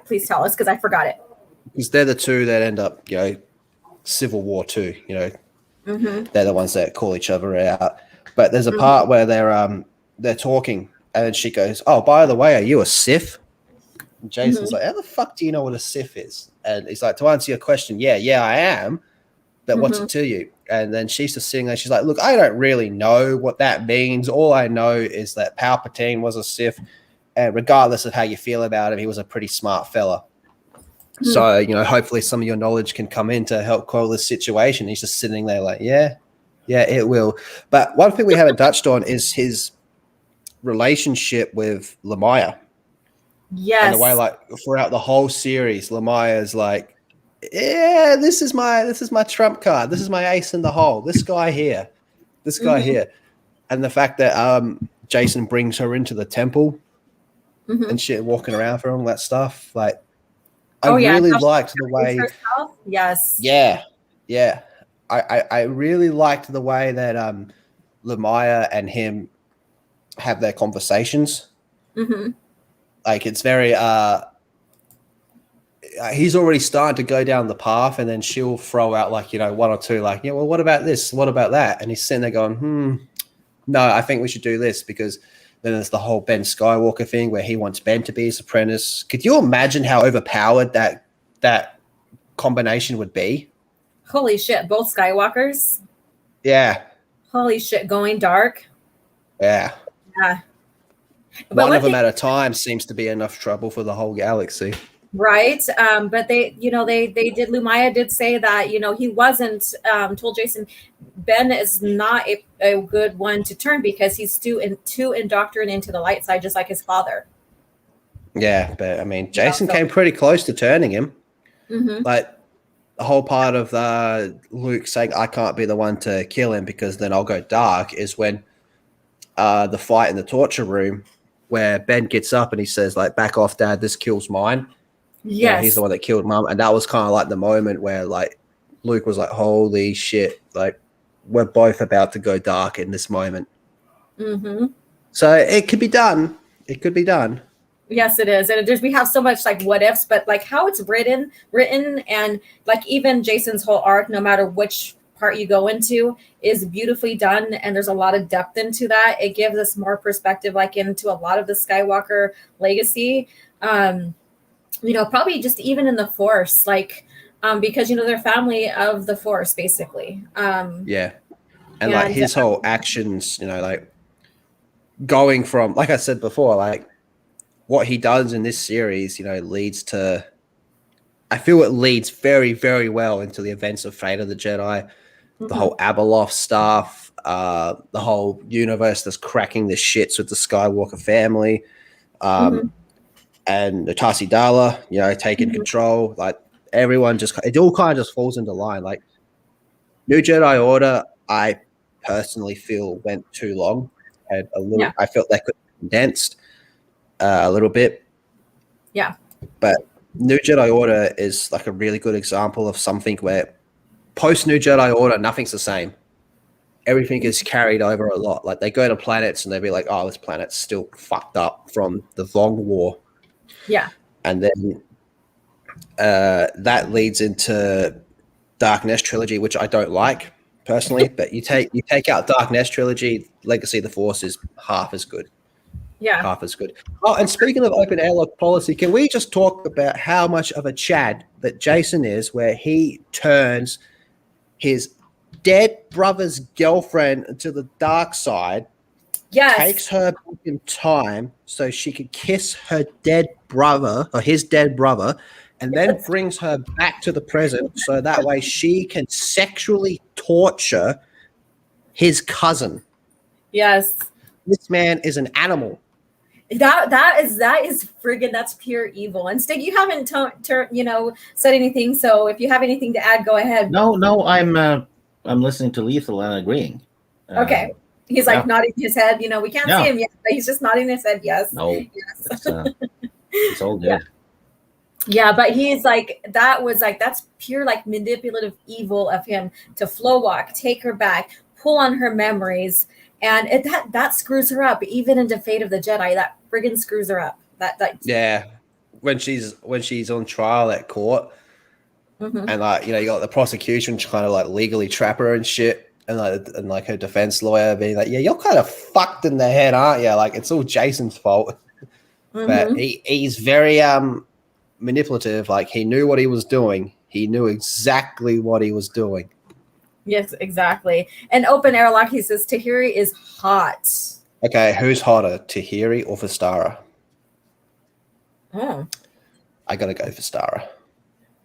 please tell us because I forgot it. because they're the two that end up, you know, Civil War 2, you know. Mm-hmm. They're the ones that call each other out. But there's a part where they're talking, and then she goes, "Oh, by the way, are you a Sith?" And Jason's like, "How the fuck do you know what a Sith is?" And he's like, "To answer your question, yeah, I am. But what's it to you?" And then she's just sitting there. She's like, "Look, I don't really know what that means. All I know is that Palpatine was a Sith, and regardless of how you feel about him, he was a pretty smart fella. So, you know, hopefully some of your knowledge can come in to help quell this situation." He's just sitting there like, yeah, it will. But one thing we haven't touched on is his relationship with Lamaya. Yes. And the way, like, throughout the whole series, Lamaya's like, yeah, this is my trump card. This is my ace in the hole. This guy here. And the fact that Jacen brings her into the temple and shit, walking around for all that stuff, like, I really liked the way. Herself? Yes. Yeah. I really liked the way that Lamaya and him have their conversations. Mm-hmm. Like, it's very he's already starting to go down the path, and then she'll throw out, like, you know, one or two, like, yeah, well, what about this? What about that? And he's sitting there going, no, I think we should do this, because then there's the whole Ben Skywalker thing where he wants Ben to be his apprentice. Could you imagine how overpowered that combination would be? Holy shit, both Skywalkers? Yeah. Holy shit, going dark? Yeah. Yeah. One of them at a time seems to be enough trouble for the whole galaxy. Right. But they did, Lumaya did say that, you know, he wasn't, told Jacen, Ben is not a good one to turn because he's too indoctrinated into the light side, just like his father. Yeah, but I mean, Jacen came pretty close to turning him. Mm-hmm. Like, the whole part of Luke saying, I can't be the one to kill him because then I'll go dark, is when the fight in the torture room where Ben gets up and he says, like, back off, Dad, this kills mine. Yes. You know, he's the one that killed Mum. And that was kind of like the moment where, like, Luke was like, holy shit, like, we're both about to go dark in this moment. Mm-hmm. So it could be done. It could be done. Yes, it is. And we have so much, like, what ifs, but, like, how it's written, and, like, even Jacen's whole arc, no matter which part you go into, is beautifully done, and there's a lot of depth into that. It gives us more perspective, like, into a lot of the Skywalker legacy. You know, probably just even in the Force, like, because, you know, they're family of the Force, basically. Yeah. And like, his whole actions, you know, like, going from, like I said before, like, what he does in this series, you know, leads to, I feel it leads very, very well into the events of Fate of the Jedi, the whole Abeloth stuff, the whole universe that's cracking the shits with the Skywalker family, and Natasi Dala, you know, taking control. Like, everyone just, it all kind of just falls into line. Like, New Jedi Order, I personally feel went too long. And I felt they could have condensed a little bit. Yeah. But New Jedi Order is like a really good example of something where post New Jedi Order, nothing's the same. Everything is carried over a lot. Like, they go to planets and they'll be like, oh, this planet's still fucked up from the long war. Yeah. And then that leads into Dark Nest Trilogy, which I don't like personally, but you take out Dark Nest Trilogy, Legacy of the Force is half as good. Yeah. Half as good. Oh, and speaking of open airlock policy, can we just talk about how much of a Chad that Jacen is, where he turns his dead brother's girlfriend to the dark side, takes her back in time so she could kiss her dead brother, or his dead brother, and then brings her back to the present so that way she can sexually torture his cousin. Yes. This man is an animal. That is friggin' that's pure evil. And Stig, you haven't said anything. So if you have anything to add, go ahead. No, I'm listening to Lethal and agreeing. Okay. He's like nodding his head. We can't see him yet, but he's just nodding his head. Yes. No. Yes. It's all good. Yeah, but he's like, that's pure like manipulative evil of him to flow walk, take her back, pull on her memories, and that screws her up. Even in Fate of the Jedi, that friggin' screws her up. Yeah, when she's on trial at court, and like you got the prosecution trying to like legally trap her and shit. And like her defense lawyer being like, yeah, you're kind of fucked in the head, aren't you? Like it's all Jacen's fault. But he's very manipulative. Like he knew what he was doing. He knew exactly what he was doing. Yes, exactly. And open airlock, he says Tahiri is hot. Okay, who's hotter, Tahiri or Vistara? Oh. I gotta go Vistara.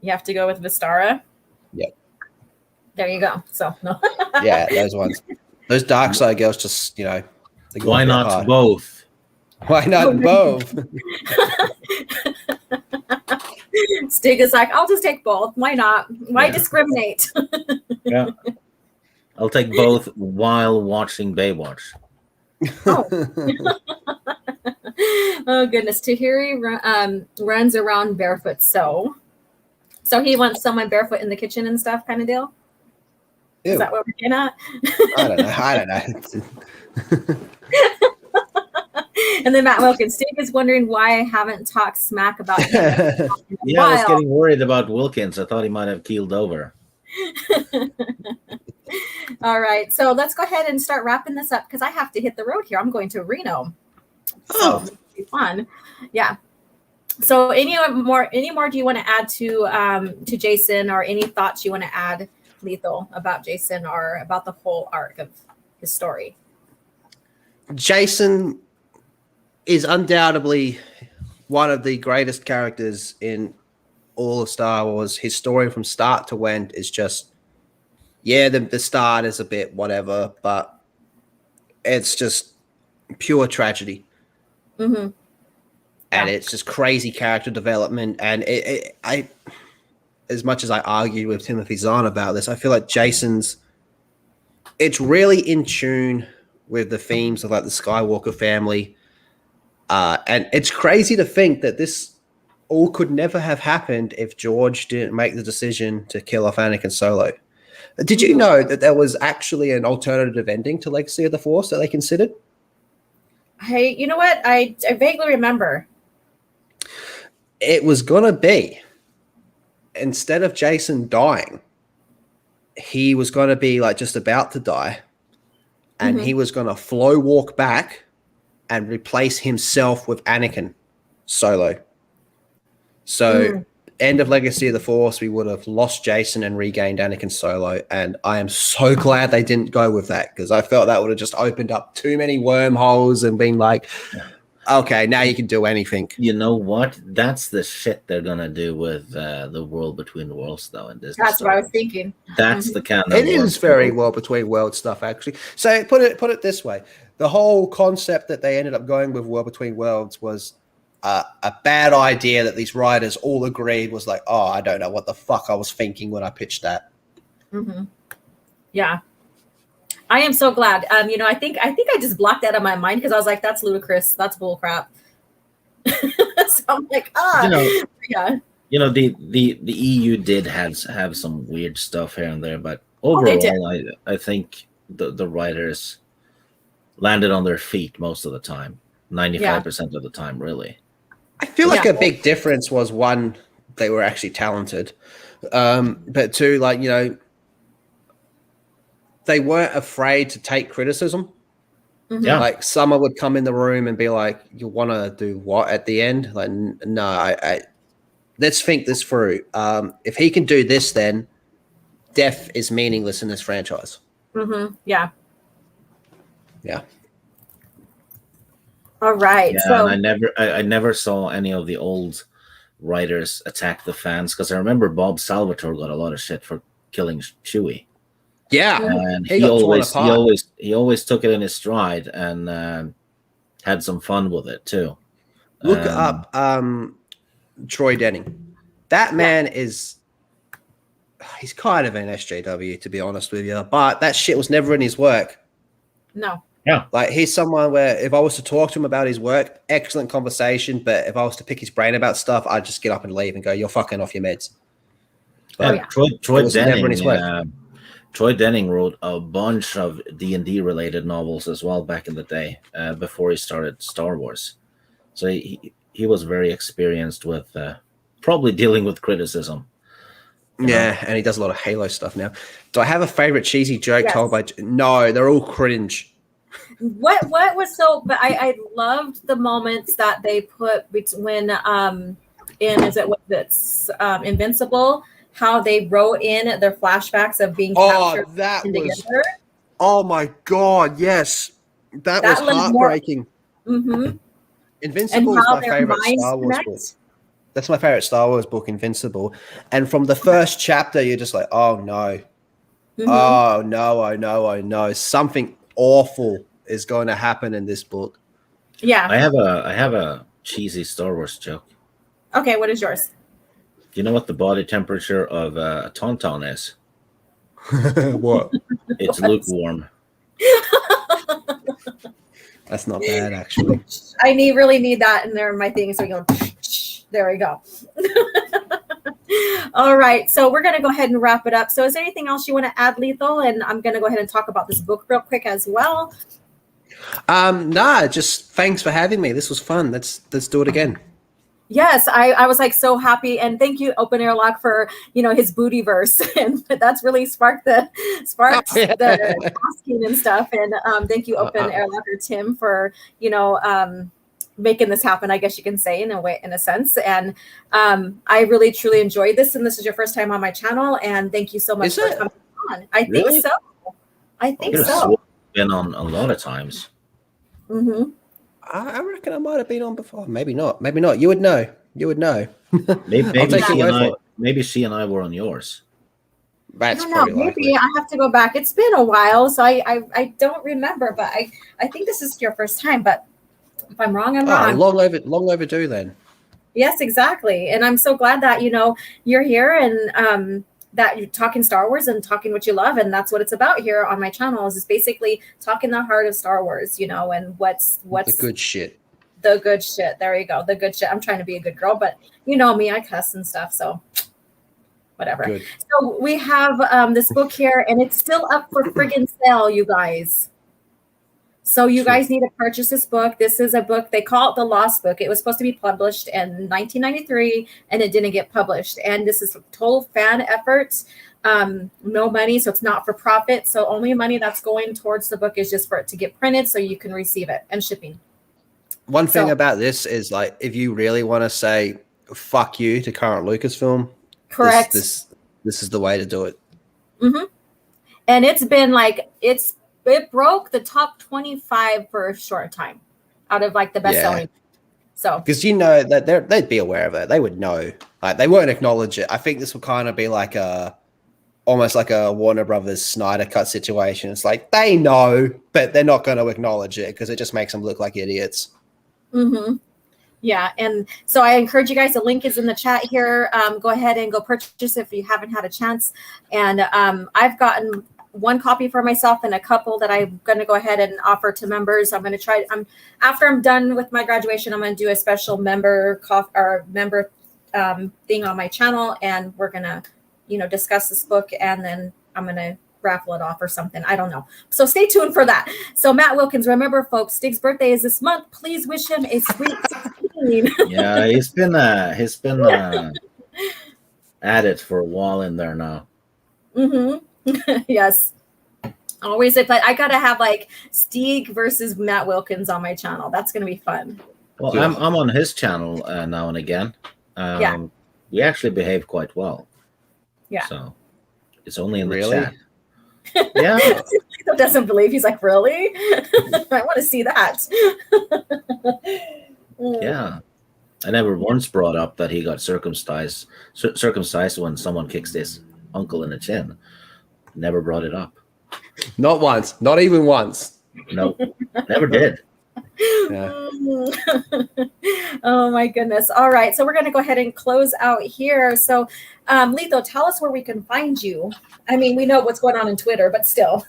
You have to go with Vistara? Yep. There you go. So no. Yeah, those ones. Those dark side girls just, why not both? Why not both? Stig is like, I'll just take both. Why not? Why discriminate? Yeah. I'll take both while watching Baywatch. Oh. Oh goodness. Tahiri runs around barefoot. So he wants someone barefoot in the kitchen and stuff kind of deal? Ew. Is that what we're getting at? I don't know. And then Matt Wilkins, Stig is wondering why I haven't talked smack about him. Yeah, I was getting worried about Wilkins. I thought he might have keeled over. All right, so let's go ahead and start wrapping this up because I have to hit the road here. I'm going to Reno. So it'll be fun. Yeah. So any more do you want to add to Jacen, or any thoughts you want to add, Lethal, about Jacen or about the whole arc of his story? Jacen is undoubtedly one of the greatest characters in all of Star Wars. His story from start to end is just, the start is a bit whatever, but it's just pure tragedy. Mm-hmm. And it's just crazy character development. And I, as much as I argued with Timothy Zahn about this, I feel like it's really in tune with the themes of like the Skywalker family. And it's crazy to think that this all could never have happened if George didn't make the decision to kill off Anakin Solo. Did you know that there was actually an alternative ending to Legacy of the Force that they considered? Hey, you know what? I vaguely remember. It was going to be, instead of Jacen dying, he was going to be like just about to die. And he was going to flow walk back and replace himself with Anakin Solo. So end of Legacy of the Force, we would have lost Jacen and regained Anakin Solo. And I am so glad they didn't go with that, because I felt that would have just opened up too many wormholes and been like, okay, now you can do anything. You know what? That's the shit they're going to do with the World Between Worlds, though. In Disney That's what I was thinking. That's the kind of It is very World Between Worlds stuff, actually. So put it this way. The whole concept that they ended up going with World Between Worlds was a bad idea that these writers all agreed was like, oh, I don't know what the fuck I was thinking when I pitched that. Mm-hmm. Yeah. I am so glad. I think I just blocked that out of my mind because I was like, that's ludicrous. That's bull crap. So I'm like, yeah. The EU did have some weird stuff here and there, but overall, I think the writers landed on their feet most of the time, 95% of the time, really. I feel like a big difference was, one, they were actually talented, but two, like, they weren't afraid to take criticism. Yeah. Like someone would come in the room and be like, you want to do what at the end? Like, no, I let's think this through. If he can do this, then death is meaningless in this franchise. Mm-hmm. Yeah. Yeah. All right. Yeah, so and I never saw any of the old writers attack the fans, because I remember Bob Salvatore got a lot of shit for killing Chewie. Yeah, and he always took it in his stride and had some fun with it too. Look up Troy Denning. That man is, he's kind of an SJW, to be honest with you, but that shit was never in his work. No. Yeah. Like, he's someone where if I was to talk to him about his work, excellent conversation, but if I was to pick his brain about stuff, I'd just get up and leave and go, you're fucking off your meds. But Troy Denning, Troy Denning wrote a bunch of D&D related novels as well back in the day, before he started Star Wars. So he was very experienced with probably dealing with criticism. Yeah, and he does a lot of Halo stuff now. Do I have a favorite cheesy joke told by? No, they're all cringe. What was so? But I loved the moments that they put when Invincible, how they wrote in their flashbacks of being captured. That was together. Oh my god, yes, that was heartbreaking. Mm-hmm. Invincible is my favorite Star Wars book. That's my favorite Star Wars book, Invincible. And from the first chapter, you're just like, oh no. Mm-hmm. Oh no. Something awful is going to happen in this book. Yeah. I have a cheesy Star Wars joke. Okay, what is yours? Do you know what the body temperature of a tauntaun is? What? It's lukewarm. That's not bad, actually. I really need that in there in my thing. So we go, there we go. All right. So we're going to go ahead and wrap it up. So is there anything else you want to add, Lethal? And I'm going to go ahead and talk about this book real quick as well. Nah, just thanks for having me. This was fun. Let's do it again. Yes, I was like so happy, and thank you, Open Airlock, for his booty verse, and that's really sparked the asking and stuff. And thank you, Open Airlock, or Tim, for making this happen. I guess you can say in a sense. And I really truly enjoyed this, and this is your first time on my channel, and thank you so much for coming on. I think so. I think so. Been on a lot of times. Mm-hmm. I reckon I might have been on before. Maybe not. Maybe not. You would know. Maybe she and I were on yours. That's I don't know. Maybe I have to go back. It's been a while, so I don't remember. But I think this is your first time. But if I'm wrong, I'm wrong. Long overdue then. Yes, exactly. And I'm so glad that you're here and that you're talking Star Wars and talking what you love, and that's what it's about here on my channel. Is basically talking the heart of Star Wars, and what's the good shit. The good shit. There you go. The good shit. I'm trying to be a good girl, but you know me, I cuss and stuff, so whatever. Good. So we have this book here, and it's still up for friggin' sale, you guys. So you guys need to purchase this book. This is a book, they call it the Lost Book. It was supposed to be published in 1993, and it didn't get published. And this is a total fan effort. No money, so it's not for profit. So only money that's going towards the book is just for it to get printed so you can receive it, and shipping. One thing about this is, like, if you really want to say fuck you to current Lucasfilm, correct. This is the way to do it. Mm-hmm. And it's been like it broke the top 25 for a short time out of like the best selling. So because that they'd be aware of it, they would know. Like, they won't acknowledge it. I think this will kind of be like almost like a Warner Brothers Snyder Cut situation. It's like they know, but they're not going to acknowledge it because it just makes them look like idiots. Mm-hmm. Yeah, and so I encourage you guys. The link is in the chat here. Go ahead and go purchase if you haven't had a chance. And I've gotten one copy for myself and a couple that I'm going to go ahead and offer to members. I'm going to try. After I'm done with my graduation, I'm going to do a special member thing on my channel, and we're going to discuss this book, and then I'm going to raffle it off or something. I don't know. So stay tuned for that. So Matt Wilkins, remember, folks, Stig's birthday is this month. Please wish him a sweet 16. Yeah, he's been at it for a while in there now. Mm-hmm. Yes. Always, but I gotta have like Stig versus Matt Wilkins on my channel. That's gonna be fun. Well, yeah. I'm on his channel now and again. We actually behave quite well. Yeah. So it's only in the chat. Yeah. He doesn't believe. He's like, really? I want to see that. Yeah. I never once brought up that he got circumcised when someone kicks his uncle in the chin. Never brought it up. Not once. Not even once. No, never did. Yeah. Oh my goodness. All right. So we're going to go ahead and close out here. So, Letho, tell us where we can find you. I mean, we know what's going on Twitter, but still.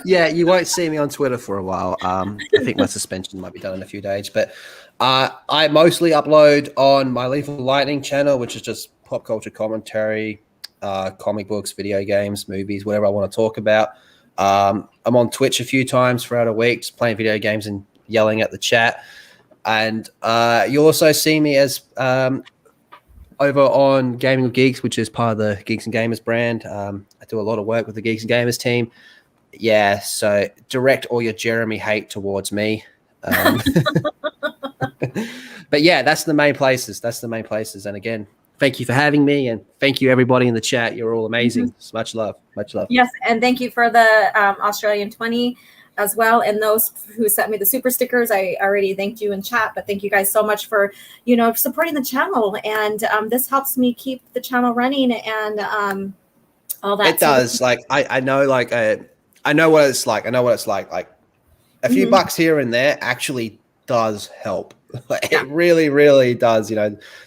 Yeah, you won't see me on Twitter for a while. I think my suspension might be done in a few days, but I mostly upload on my Lethal Lightning channel, which is just pop culture commentary, comic books, video games, movies, whatever I want to talk about. I'm on Twitch a few times throughout a week, just playing video games and yelling at the chat. And you'll also see me as over on Gaming with Geeks, which is part of the Geeks and Gamers brand. I do a lot of work with the Geeks and Gamers team. Yeah, so direct all your Jeremy hate towards me. But yeah, that's the main places. And again, thank you for having me, and thank you everybody in the chat. You're all amazing. Mm-hmm. Much love. Yes, and thank you for the Australian 20 as well, and those who sent me the super stickers. I already thanked you in chat, but thank you guys so much for supporting the channel, and this helps me keep the channel running and all that. It does. Like I know, like I know what it's like. Like a few bucks here and there actually does help. It really, really does.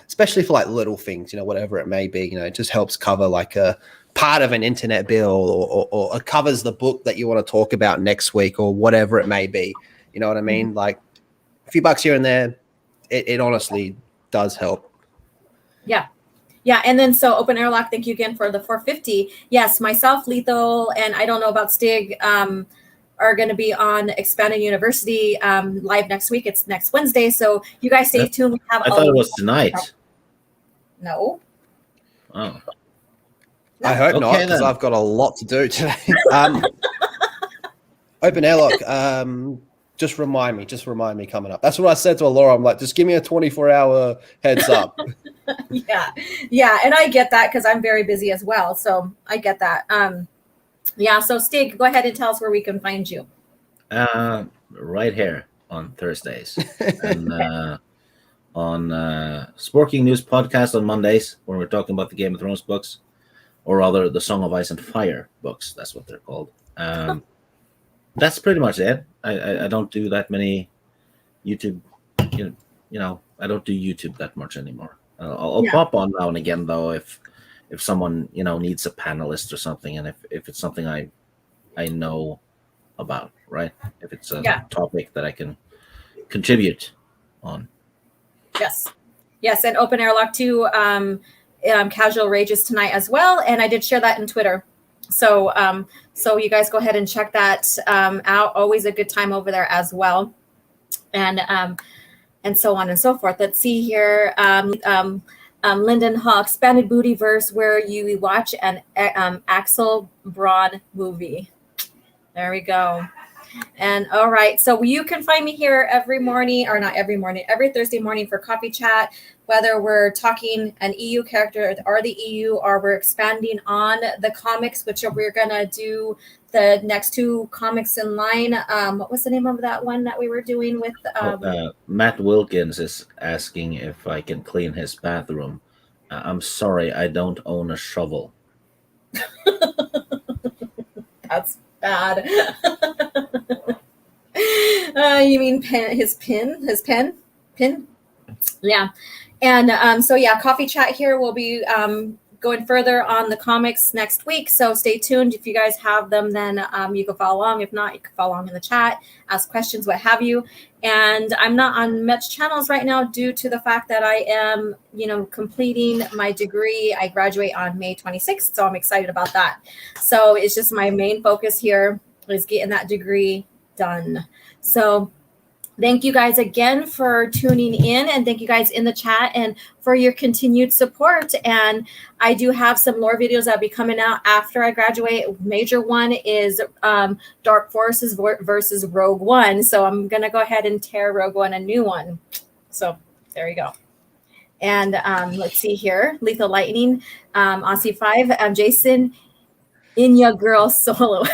Especially for like little things. Whatever it may be. It just helps cover like a part of an internet bill, or covers the book that you want to talk about next week, or whatever it may be. You know what I mean? Like a few bucks here and there, it honestly does help. Yeah, and then so Open Airlock, thank you again for the 450. Yes, myself, Lethal, and I don't know about Stig, are going to be on Expanded University live next week. It's next Wednesday, so you guys stay tuned. We have I thought it was tonight. No. Oh. I hope not, because I've got a lot to do today. Open Airlock, just remind me coming up. That's what I said to Laura. I'm like, just give me a 24-hour heads up. Yeah, and I get that because I'm very busy as well. So I get that. So Stig, go ahead and tell us where we can find you. Right here on Thursdays, and on Sporking News Podcast on Mondays, when we're talking about the Game of Thrones books, or rather the Song of Ice and Fire books. That's what they're called. That's pretty much it. I don't do that many YouTube. I don't do YouTube that much anymore. I'll pop on now and again, though, if someone needs a panelist or something, and if it's something I know about, right? If it's a topic that I can contribute on. Yes, and Open Airlock too. Casual Rages tonight as well, and I did share that in Twitter. So you guys go ahead and check that out. Always a good time over there as well, and so on and so forth. Let's see here. Lyndon Hawk, Expanded Bootyverse, where you watch an Axel Braun movie. There we go. And all right, so you can find me here every Thursday morning for coffee chat, whether we're talking an EU character or the EU, or we're expanding on the comics, which we're gonna do the next two comics in line. What was the name of that one that we were doing with? Matt Wilkins is asking if I can clean his bathroom. I'm sorry, I don't own a shovel. That's bad. You mean his pen? Yeah. And coffee chat here will be going further on the comics next week. So stay tuned. If you guys have them, then you can follow along. If not, you can follow along in the chat, ask questions, what have you. And I'm not on much channels right now due to the fact that I am, completing my degree. I graduate on May 26th, so I'm excited about that. So it's just my main focus here is getting that degree done. So thank you guys again for tuning in, and thank you guys in the chat and for your continued support. And I do have some lore videos that'll be coming out after I graduate. Major one is Dark Forces versus Rogue One. So I'm going to go ahead and tear Rogue One a new one. So there you go. And let's see here. Lethal Lightning, Aussie 5, Jacen, in your girl Solo.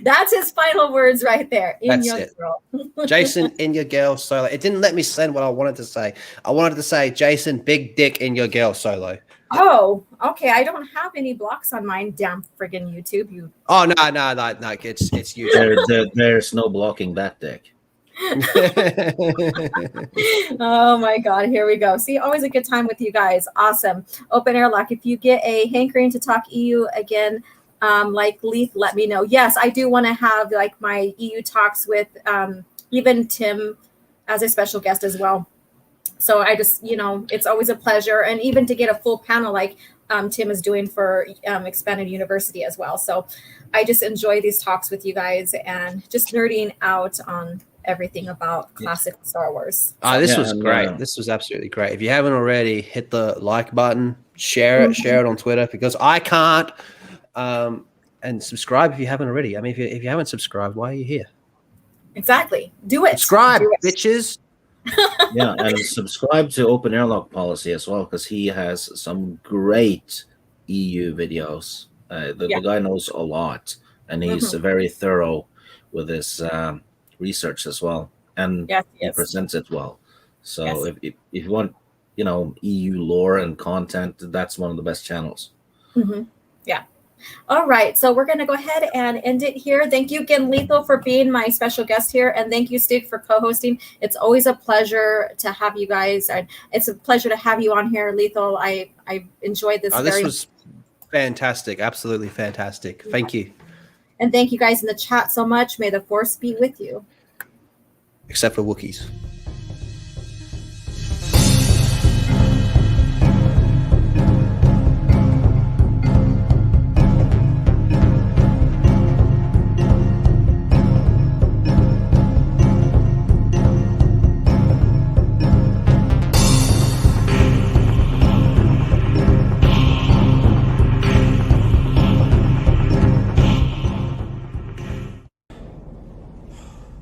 That's his final words right there. In your girl. Jacen, in your girl Solo. It didn't let me send what I wanted to say. I wanted to say, Jacen, big dick in your girl Solo. Oh, okay. I don't have any blocks on mine. Damn friggin' YouTube. Oh, no. It's YouTube. There's no blocking that dick. Oh my God, here we go. See, always a good time with you guys. Awesome. Open airlock. If you get a hankering to talk EU again, like Leith, let me know. Yes, I do want to have like my EU talks with even Tim as a special guest as well. So I just, it's always a pleasure. And even to get a full panel like Tim is doing for Expanded University as well. So I just enjoy these talks with you guys and just nerding out on everything about classic Star Wars. This was great. This was absolutely great. If you haven't already, hit the like button, share it on Twitter, because I can't, and subscribe if you haven't already. I mean, if you haven't subscribed, why are you here? Exactly. Do it. Subscribe, bitches. Yeah, and subscribe to Open Airlock Policy as well, because he has some great EU videos. The guy knows a lot, and he's very thorough with his research as well, and he presents it well. So if you want, EU lore and content, that's one of the best channels. Yeah. All right, so we're going to go ahead and end it here. Thank you again, Lethal, for being my special guest here, and thank you, Stig, for co-hosting. It's always a pleasure to have you guys, and it's a pleasure to have you on here, Lethal. I enjoyed this. This was fantastic, absolutely fantastic. Thank you. And thank you guys in the chat so much. May the Force be with you. Except for Wookiees.